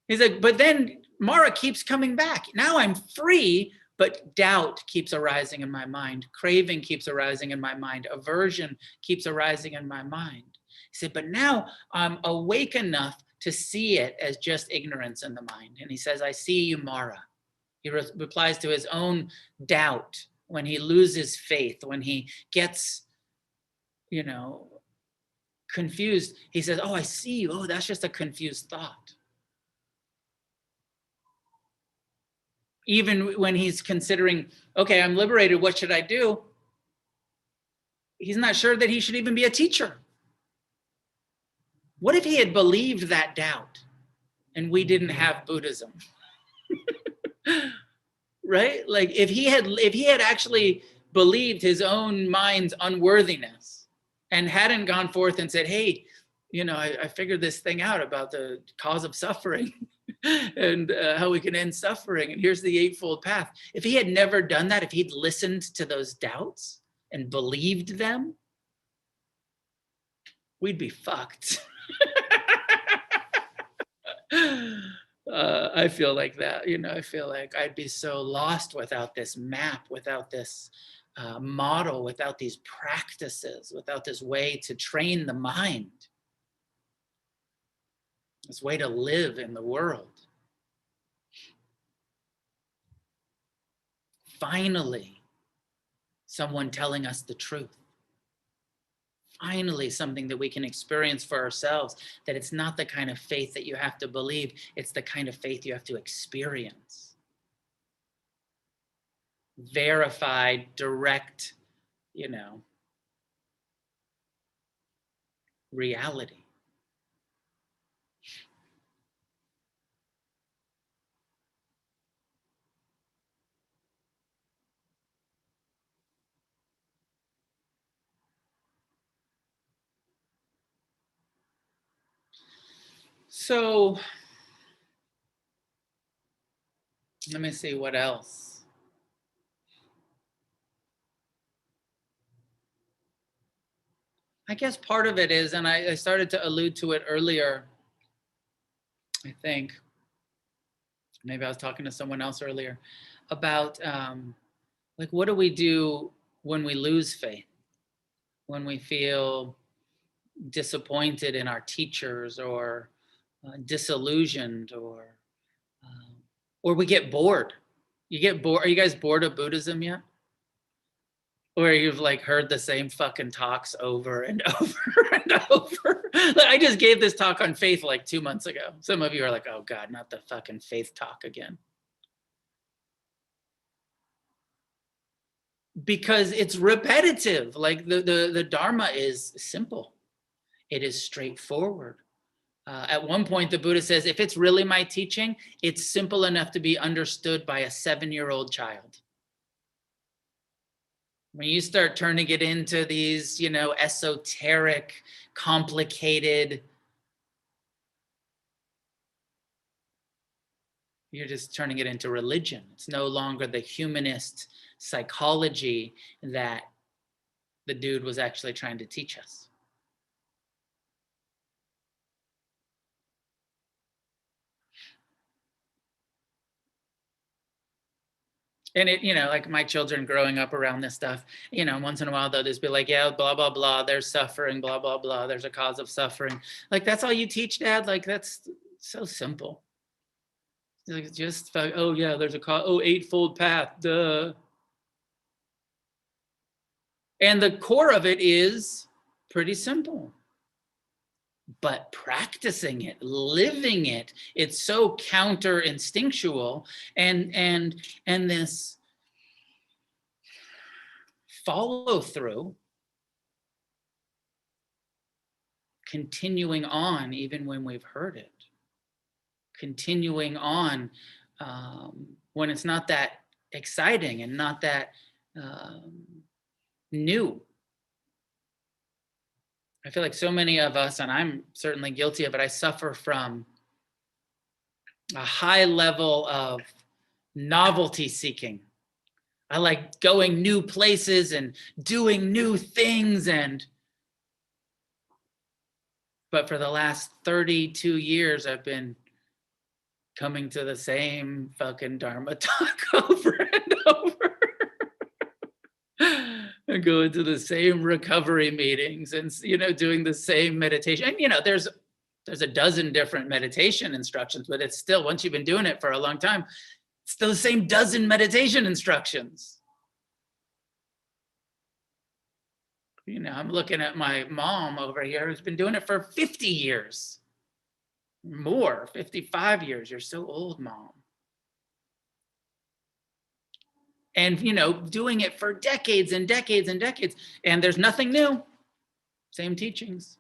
He's like, but then Mara keeps coming back. Now I'm free, but doubt keeps arising in my mind. Craving keeps arising in my mind. Aversion keeps arising in my mind. He said, but now I'm awake enough to see it as just ignorance in the mind. And he says, I see you, Mara. He replies to his own doubt when he loses faith, when he gets, confused. He says, oh, I see you. Oh, that's just a confused thought. Even when he's considering, okay, I'm liberated, what should I do? He's not sure that he should even be a teacher. What if he had believed that doubt and we didn't have Buddhism? Right? Like if he had actually believed his own mind's unworthiness and hadn't gone forth and said, hey, I figured this thing out about the cause of suffering and how we can end suffering. And here's the Eightfold Path. If he had never done that, if he'd listened to those doubts and believed them, we'd be fucked. I feel like that, I feel like I'd be so lost without this map, without this model, without these practices, without this way to train the mind, this way to live in the world. Finally, someone telling us the truth. Finally, something that we can experience for ourselves, that it's not the kind of faith that you have to believe, it's the kind of faith you have to experience. Verified, direct, reality. So let me see what else. I guess part of it is, and I started to allude to it earlier, I think, maybe I was talking to someone else earlier, about like, what do we do when we lose faith? When we feel disappointed in our teachers or disillusioned or we get bored. You get bored. Are you guys bored of Buddhism yet? Or you've like heard the same fucking talks over and over and over. Like, I just gave this talk on faith like 2 months ago. Some of you are like, oh God, not the fucking faith talk again. Because it's repetitive. Like the Dharma is simple. It is straightforward. At one point, the Buddha says, if it's really my teaching, it's simple enough to be understood by a 7-year-old child. When you start turning it into these, esoteric, complicated, you're just turning it into religion. It's no longer the humanist psychology that the dude was actually trying to teach us. And it, like my children growing up around this stuff, once in a while they'll just be like, yeah, blah, blah, blah, there's suffering, blah, blah, blah, there's a cause of suffering. Like, that's all you teach, Dad? Like, that's so simple. Like, just, oh yeah, there's a cause, oh, Eightfold Path, duh. And the core of it is pretty simple. But practicing it, living it, it's so counter instinctual, and this follow through, continuing on even when we've heard it, continuing on when it's not that exciting and not that new. I feel like so many of us, and I'm certainly guilty of it, I suffer from a high level of novelty seeking. I like going new places and doing new things, but for the last 32 years, I've been coming to the same fucking Dharma talk over and over. And going to the same recovery meetings and, doing the same meditation. And, there's a dozen different meditation instructions, but it's still, once you've been doing it for a long time, it's still the same dozen meditation instructions. I'm looking at my mom over here who's been doing it for 50 years. More, 55 years. You're so old, Mom. And, doing it for decades and decades and decades. And there's nothing new. Same teachings.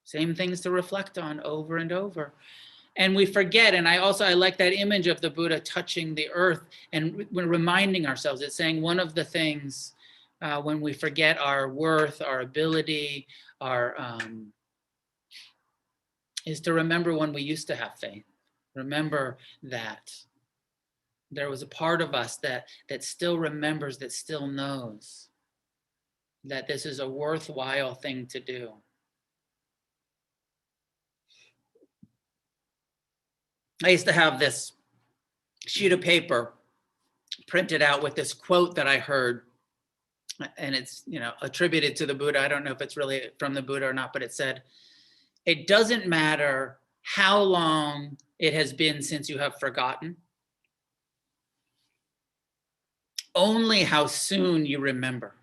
Same things to reflect on over and over. And we forget. And I like that image of the Buddha touching the earth and we're reminding ourselves. It's saying one of the things when we forget our worth, our ability, is to remember when we used to have faith. Remember that there was a part of us that still remembers, that still knows that this is a worthwhile thing to do. I used to have this sheet of paper printed out with this quote that I heard, and it's, attributed to the Buddha. I don't know if it's really from the Buddha or not, but it said, "It doesn't matter how long it has been since you have forgotten, only how soon you remember."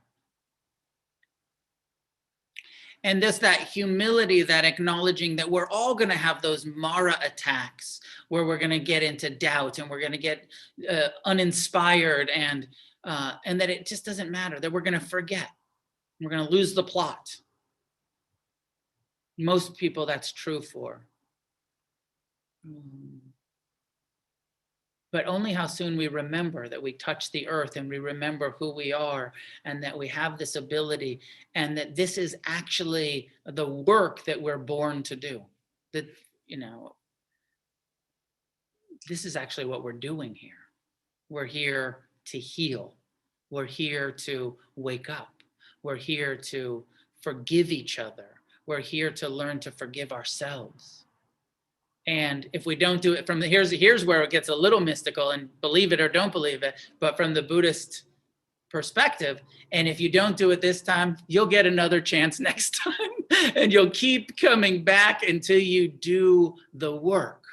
And just that humility, that acknowledging that we're all going to have those Mara attacks where we're going to get into doubt and we're going to get uninspired and that it just doesn't matter, that we're going to forget. We're going to lose the plot. Most people that's true for. But only how soon we remember that we touch the earth and we remember who we are and that we have this ability and that this is actually the work that we're born to do. That, this is actually what we're doing here. We're here to heal. We're here to wake up. We're here to forgive each other. We're here to learn to forgive ourselves. And if we don't do it from here's where it gets a little mystical, and believe it or don't believe it, but from the Buddhist perspective, and if you don't do it this time, you'll get another chance next time. And you'll keep coming back until you do the work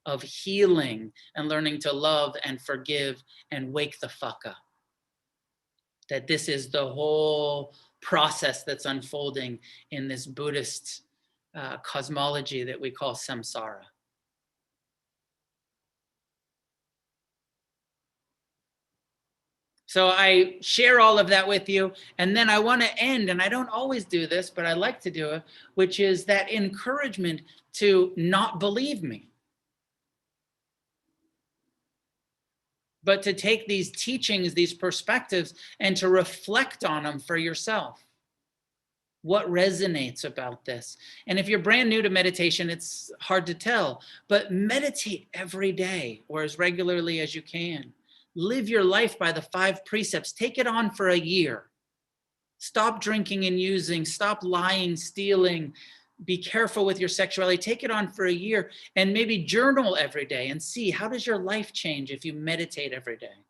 of healing and learning to love and forgive and wake the fuck up. That this is the whole process that's unfolding in this Buddhist cosmology that we call samsara. So I share all of that with you. And then I want to end, and I don't always do this, but I like to do it, which is that encouragement to not believe me, but to take these teachings, these perspectives, and to reflect on them for yourself. What resonates about this? And if you're brand new to meditation, it's hard to tell, but meditate every day or as regularly as you can. Live your life by the 5 precepts. Take it on for a year. Stop drinking and using. Stop lying, stealing. Be careful with your sexuality. Take it on for a year and maybe journal every day and see, how does your life change if you meditate every day?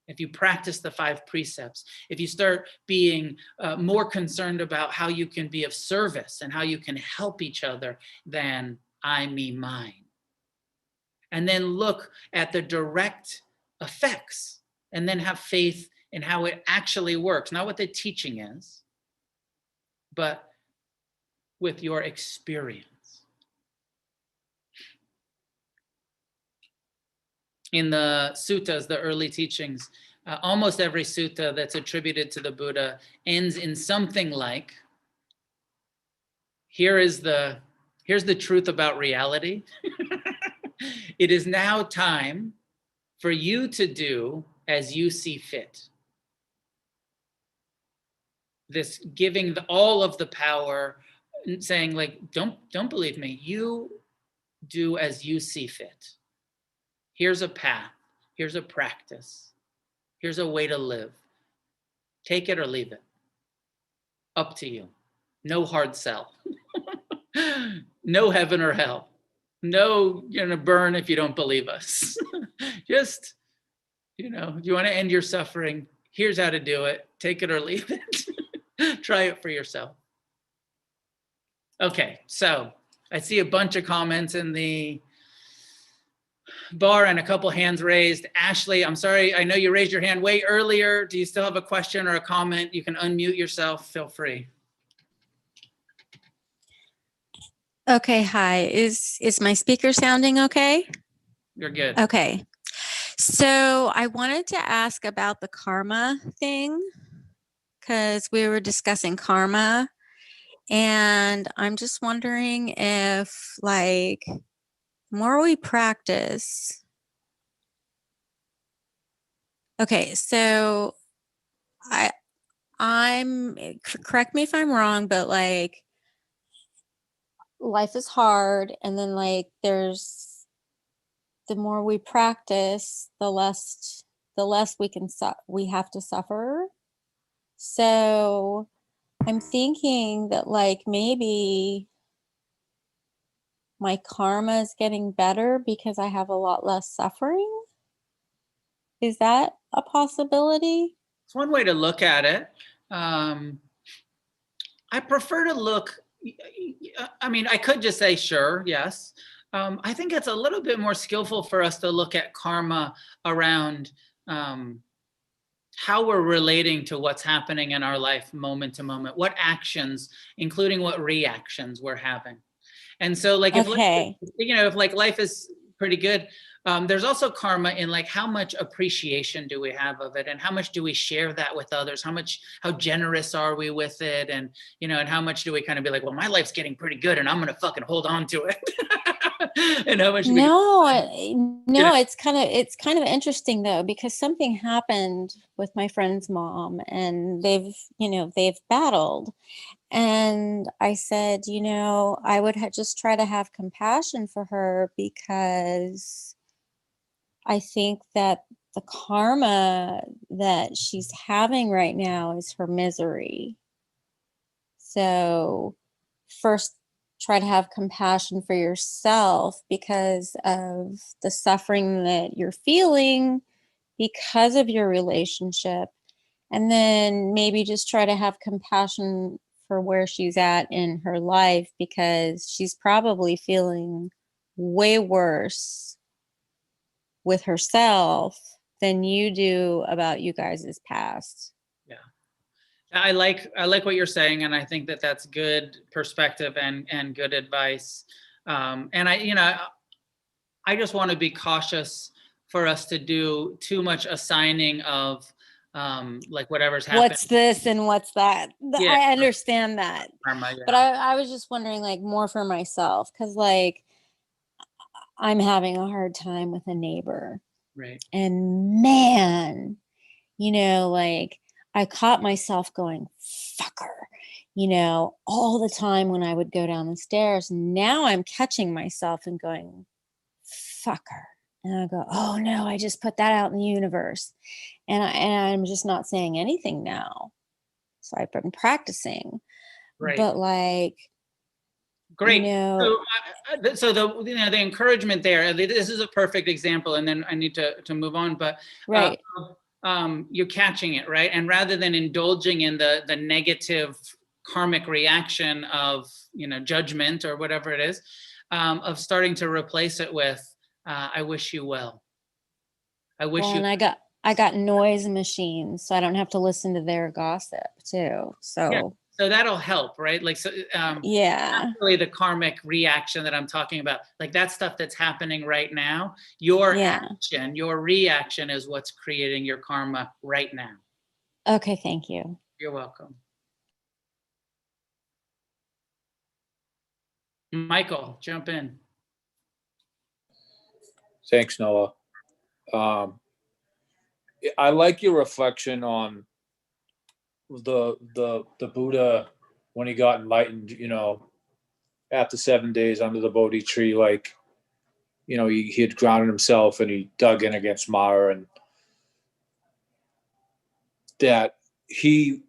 If you practice the 5 precepts, if you start being more concerned about how you can be of service and how you can help each other than I, me, mine. And then look at the direct effects and then have faith in how it actually works. Not what the teaching is, but with your experience. In the suttas, the early teachings, almost every sutta that's attributed to the Buddha ends in something like, here's the truth about reality. It is now time for you to do as you see fit. this giving all of the power and saying like, don't believe me. You do as you see fit. Here's a path. Here's a practice. Here's a way to live. Take it or leave it. Up to you. No hard sell. No heaven or hell. No, you're going to burn if you don't believe us. Just, you want to end your suffering. Here's how to do it. Take it or leave it. Try it for yourself. Okay, so I see a bunch of comments in the bar and a couple hands raised. Ashley, I'm sorry, I know you raised your hand way earlier. Do you still have a question or a comment? You can unmute yourself, feel free. Okay, hi. Is my speaker sounding okay? You're good. Okay. So I wanted to ask about the karma thing, because we were discussing karma, and I'm just wondering if, like, the more we practice. Okay, so I'm correct me if I'm wrong, but like life is hard, and then like there's the more we practice, the less we have to suffer. So I'm thinking that like maybe my karma is getting better because I have a lot less suffering. Is that a possibility? It's one way to look at it. I prefer to look, I mean, I could just say, sure, yes. I think it's a little bit more skillful for us to look at karma around how we're relating to what's happening in our life moment to moment, what actions, including what reactions we're having. And so like, if, Okay. if like life is pretty good, there's also karma in like how much appreciation do we have of it, and how much do we share that with others, how generous are we with it, and and how much do we kind of be like, well, my life's getting pretty good and I'm gonna fucking hold on to it. And how much do it's kind of interesting though, because something happened with my friend's mom, and they've battled. And I said, I would just try to have compassion for her, because I think that the karma that she's having right now is her misery. So first, try to have compassion for yourself because of the suffering that you're feeling because of your relationship. And then maybe just try to have compassion for where she's at in her life, because she's probably feeling way worse with herself than you do about you guys' past. Yeah. I like what you're saying, and I think that that's good perspective and good advice. And I just want to be cautious for us to do too much assigning of like whatever's happening. What's this and what's that? Yeah. I understand that. Karma, yeah. But I was just wondering, like, more for myself, because like I'm having a hard time with a neighbor. Right. And man, like I caught myself going, fucker, all the time when I would go down the stairs. Now I'm catching myself and going, fucker. And I go, oh no, I just put that out in the universe. And I'm just not saying anything now. So I've been practicing. Right. But like, great. So the encouragement there, this is a perfect example, and then I need to move on, but right. You're catching it, right? And rather than indulging in the negative karmic reaction of judgment or whatever it is, of starting to replace it with I wish you well. I wish you. And I got noise machines, so I don't have to listen to their gossip too. So yeah. So that'll help, right? Like, so yeah, not really the karmic reaction that I'm talking about. Like that stuff that's happening right now, your action, your reaction is what's creating your karma right now. Okay, thank you. You're welcome. Michael, jump in. Thanks, Noah. I like your reflection on the Buddha, when he got enlightened, after 7 days under the Bodhi tree, like, he had grounded himself and he dug in against Mara, and that he,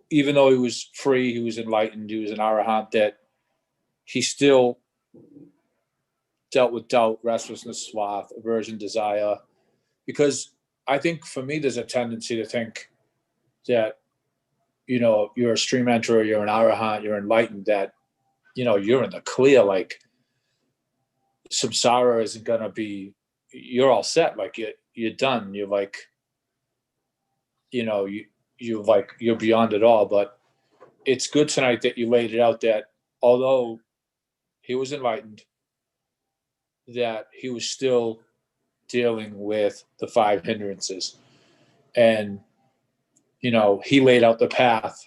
even though he was free, he was enlightened, he was an arahant, that he still dealt with doubt, restlessness, sloth, aversion, desire. Because I think for me, there's a tendency to think that, you're a stream enterer, you're an arahant, you're enlightened, that, you're in the clear, like samsara isn't going to be, you're all set, like you're done. You're like, you're beyond it all. But it's good tonight that you laid it out that although he was enlightened, that he was still dealing with the 5 hindrances. And, he laid out the path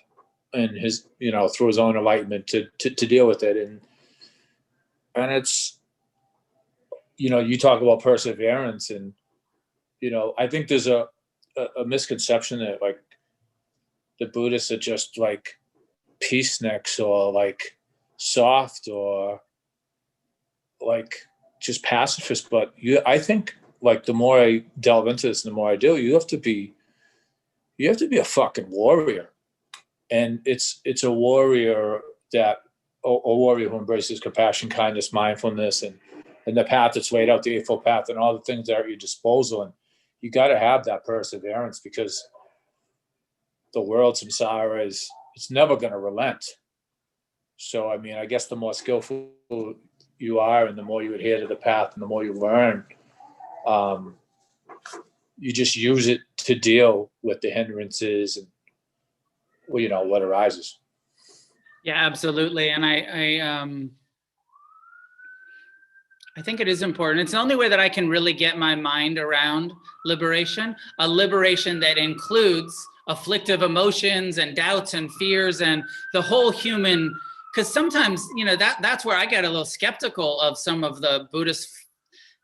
and his, through his own enlightenment to deal with it. And it's, you talk about perseverance, and, I think there's a misconception that like the Buddhists are just like peaceniks or like soft or like just pacifists. But I think like the more I delve into this and the more I do, you have to be a fucking warrior. And it's a warrior that a warrior who embraces compassion, kindness, mindfulness, and the path that's laid out, the Eightfold Path, and all the things that are at your disposal. And you got to have that perseverance, because the world, samsara, it's never going to relent. So, I mean, I guess the more skillful you are and the more you adhere to the path and the more you learn, you just use it to deal with the hindrances and, what arises. Yeah, absolutely. And I think it is important. It's the only way that I can really get my mind around liberation, a liberation that includes afflictive emotions and doubts and fears and the whole human, because sometimes, that's where I get a little skeptical of some of the Buddhist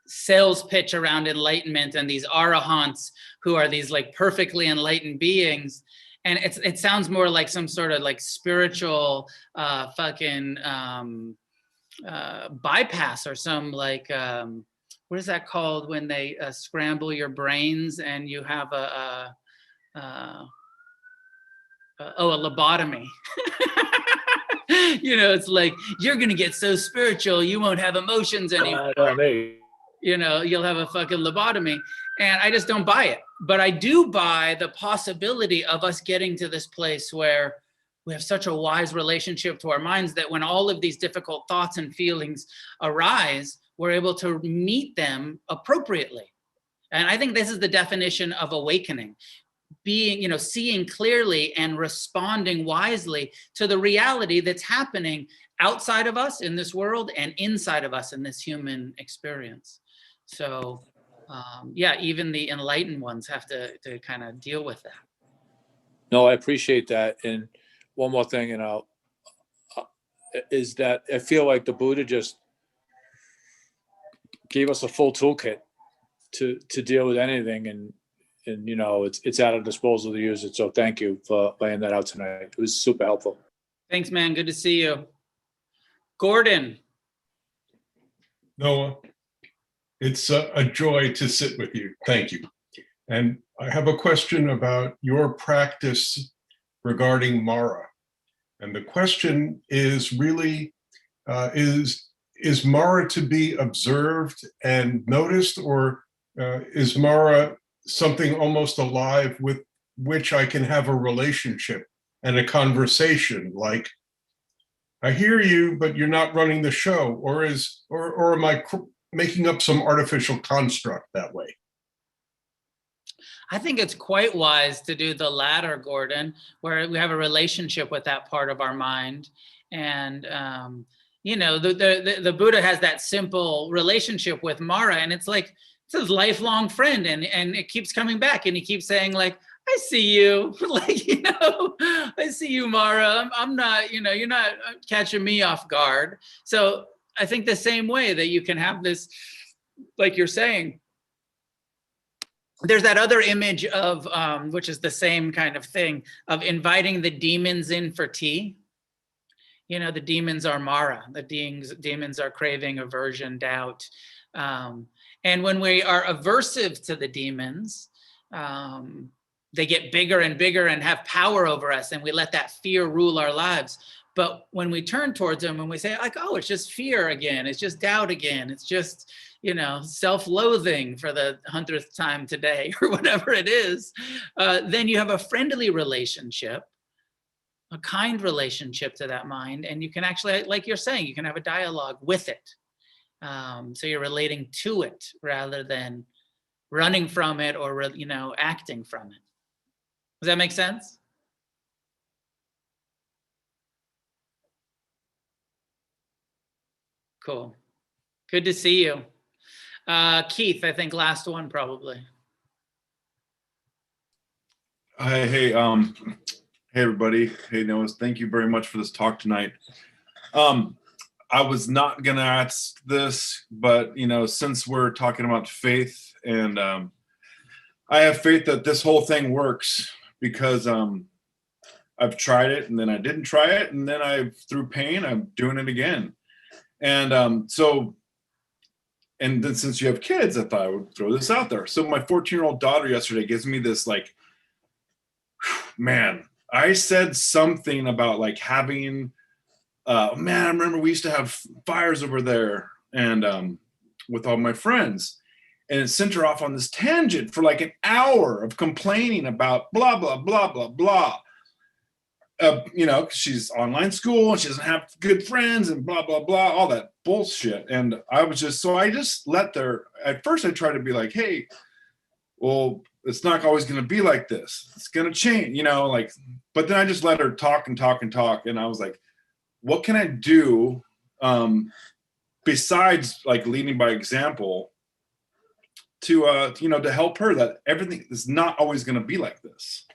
sales pitch around enlightenment and these arahants who are these like perfectly enlightened beings. And it sounds more like some sort of like spiritual bypass, or some like what is that called when they scramble your brains and you have a lobotomy. It's like you're gonna get so spiritual you won't have emotions anymore. You'll have a fucking lobotomy. And I just don't buy it. But I do buy the possibility of us getting to this place where we have such a wise relationship to our minds that when all of these difficult thoughts and feelings arise, we're able to meet them appropriately. And I think this is the definition of awakening. Being, seeing clearly and responding wisely to the reality that's happening outside of us in this world and inside of us in this human experience. So, even the enlightened ones have to kind of deal with that. No, I appreciate that. And one more thing, is that I feel like the Buddha just gave us a full toolkit to deal with anything, and it's at our disposal to use it. So thank you for laying that out tonight. It was super helpful. Thanks, man. Good to see you. Gordon. Noah, it's a joy to sit with you. Thank you. And I have a question about your practice regarding Mara. And the question is really, is Mara to be observed and noticed, or is Mara something almost alive with which I can have a relationship and a conversation, like, I hear you, but you're not running the show, or am I making up some artificial construct that way? I think it's quite wise to do the latter, Gordon, where we have a relationship with that part of our mind. And, the Buddha has that simple relationship with Mara, and it's like, it's his lifelong friend. And it keeps coming back, and he keeps saying like, I see you, I see you, Mara. I'm not, you're not catching me off guard. So I think the same way that you can have this, like you're saying, there's that other image of, which is the same kind of thing, of inviting the demons in for tea. You know, the demons are Mara. The demons are craving, aversion, doubt. And when we are aversive to the demons, they get bigger and bigger and have power over us, and we let that fear rule our lives. But when we turn towards them and we say, like, oh, it's just fear again, it's just doubt again, it's just, you know, self-loathing for the 100th time today, or whatever it is, then you have a friendly relationship, a kind relationship to that mind, and you can actually, like you're saying, you can have a dialogue with it. So you're relating to it rather than running from it or, you know, acting from it. Does that make sense? Cool. Good to see you. Keith, I think last one probably. Hi, hey everybody. Hey Noah, thank you very much for this talk tonight. I was not gonna ask this, but you know, since we're talking about faith, and I have faith that this whole thing works, because I've tried it and then I didn't try it, and then through pain, I'm doing it again. And and then since you have kids, I thought I would throw this out there. So my 14-year-old daughter yesterday gives me this, like, man, I said something about like having, man, I remember we used to have fires over there, and with all my friends, and it sent her off on this tangent for like an hour of complaining about blah, blah, blah, blah, blah. You know, 'cause she's online school and she doesn't have good friends and blah, blah, blah, all that bullshit. And I just let her, at first I tried to be like, hey, well, it's not always going to be like this. It's going to change, you know, like, but then I just let her talk and talk and talk. And I was like, what can I do besides like leading by example to, you know, to help her that everything is not always going to be like this,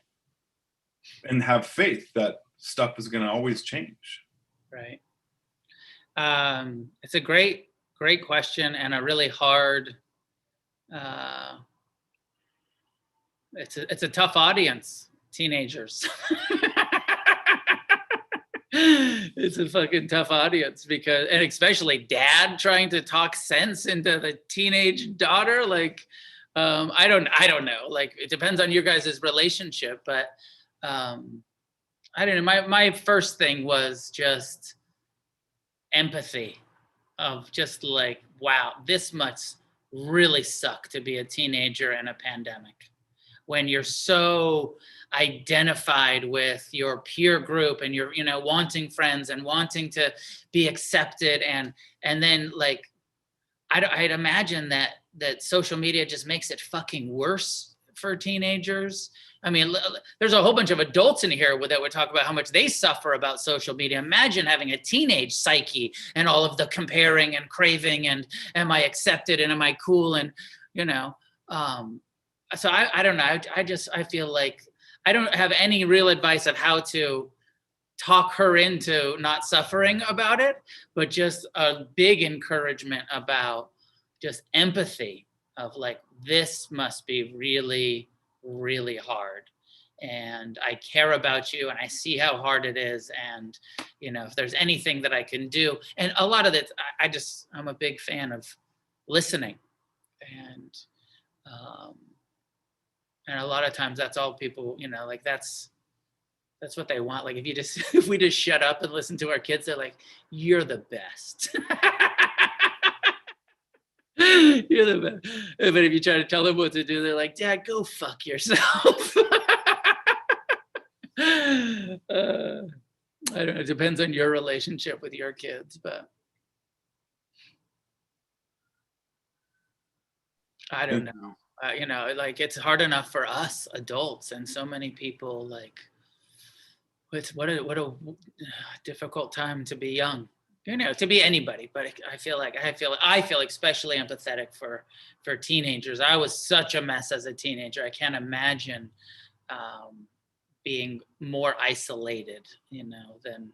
and have faith that stuff is going to always change. Right. It's a great question, and a really hard, it's a tough audience, teenagers. It's a fucking tough audience, because, and especially dad trying to talk sense into the teenage daughter. Like, I don't know. Like, it depends on your guys' relationship, but I don't know. My first thing was just empathy, of just like, wow, this must really suck to be a teenager in a pandemic, when you're so identified with your peer group and you're, you know, wanting friends and wanting to be accepted, and then like, I'd imagine that social media just makes it fucking worse for teenagers. I mean, there's a whole bunch of adults in here that would talk about how much they suffer about social media. Imagine having a teenage psyche and all of the comparing and craving and am I accepted and am I cool, and, you know, so I don't know. I feel like I don't have any real advice of how to talk her into not suffering about it, but just a big encouragement about just empathy of like, this must be really, really hard. And I care about you and I see how hard it is. And, you know, if there's anything that I can do. And a lot of it, I'm a big fan of listening. And a lot of times that's all people, you know, like that's what they want. Like if we just shut up and listen to our kids, they're like, you're the best. You're the best. But if you try to tell them what to do, they're like, Dad, go fuck yourself. I don't know. It depends on your relationship with your kids, but I don't know. You know, like it's hard enough for us adults, and so many people like, what a difficult time to be young. You know, to be anybody, but I feel especially empathetic for teenagers. I was such a mess as a teenager. I can't imagine being more isolated, you know, than,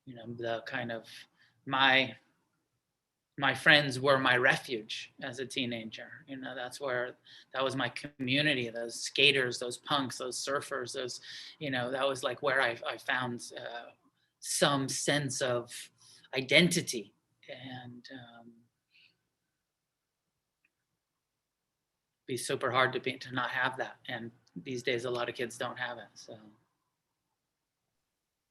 you know, the kind of my my friends were my refuge as a teenager. That was my community, those skaters, those punks, those surfers, that was like where I found some sense of identity. And be super hard to not have that. And these days, a lot of kids don't have it. So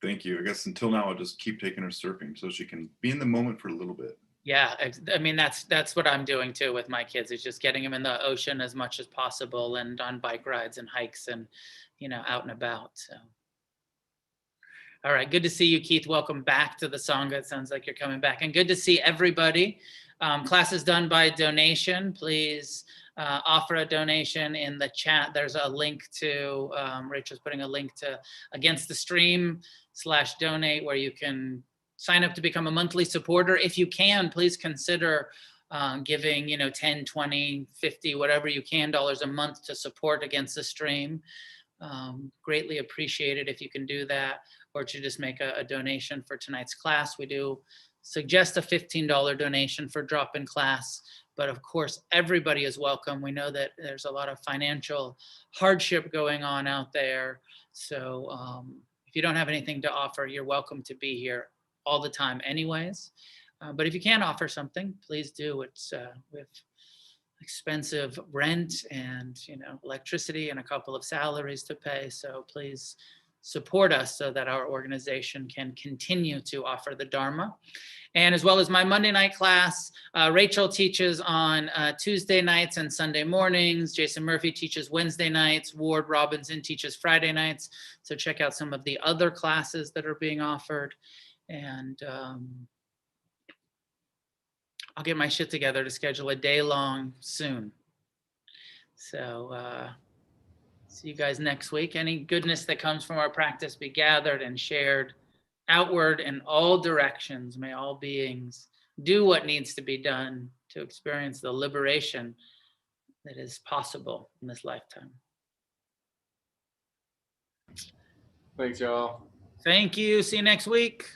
Thank you. I guess until now, I'll just keep taking her surfing so she can be in the moment for a little bit. yeah, I mean, that's what I'm doing too with my kids, is just getting them in the ocean as much as possible and on bike rides and hikes and, out and about. So. All right, good to see you, Keith. Welcome back to the Sangha. It sounds like you're coming back. And good to see everybody. Class is done by donation. Please offer a donation in the chat. There's a link to, Rachel's putting a link to Against the Stream /donate, where you can sign up to become a monthly supporter. If you can, please consider giving, 10, 20, 50, whatever you can, dollars a month to support Against the Stream. Greatly appreciated if you can do that, or to just make a donation for tonight's class. We do suggest a $15 donation for drop-in class, but of course, everybody is welcome. We know that there's a lot of financial hardship going on out there. So if you don't have anything to offer, you're welcome to be here all the time anyways. But if you can offer something, please do. It's with expensive rent and electricity and a couple of salaries to pay. So please support us so that our organization can continue to offer the Dharma. And as well as my Monday night class, Rachel teaches on Tuesday nights and Sunday mornings. Jason Murphy teaches Wednesday nights. Ward Robinson teaches Friday nights. So check out some of the other classes that are being offered. And I'll get my shit together to schedule a day long soon. So see you guys next week. Any goodness that comes from our practice be gathered and shared outward in all directions. May all beings do what needs to be done to experience the liberation that is possible in this lifetime. Thanks, y'all. Thank you. See you next week.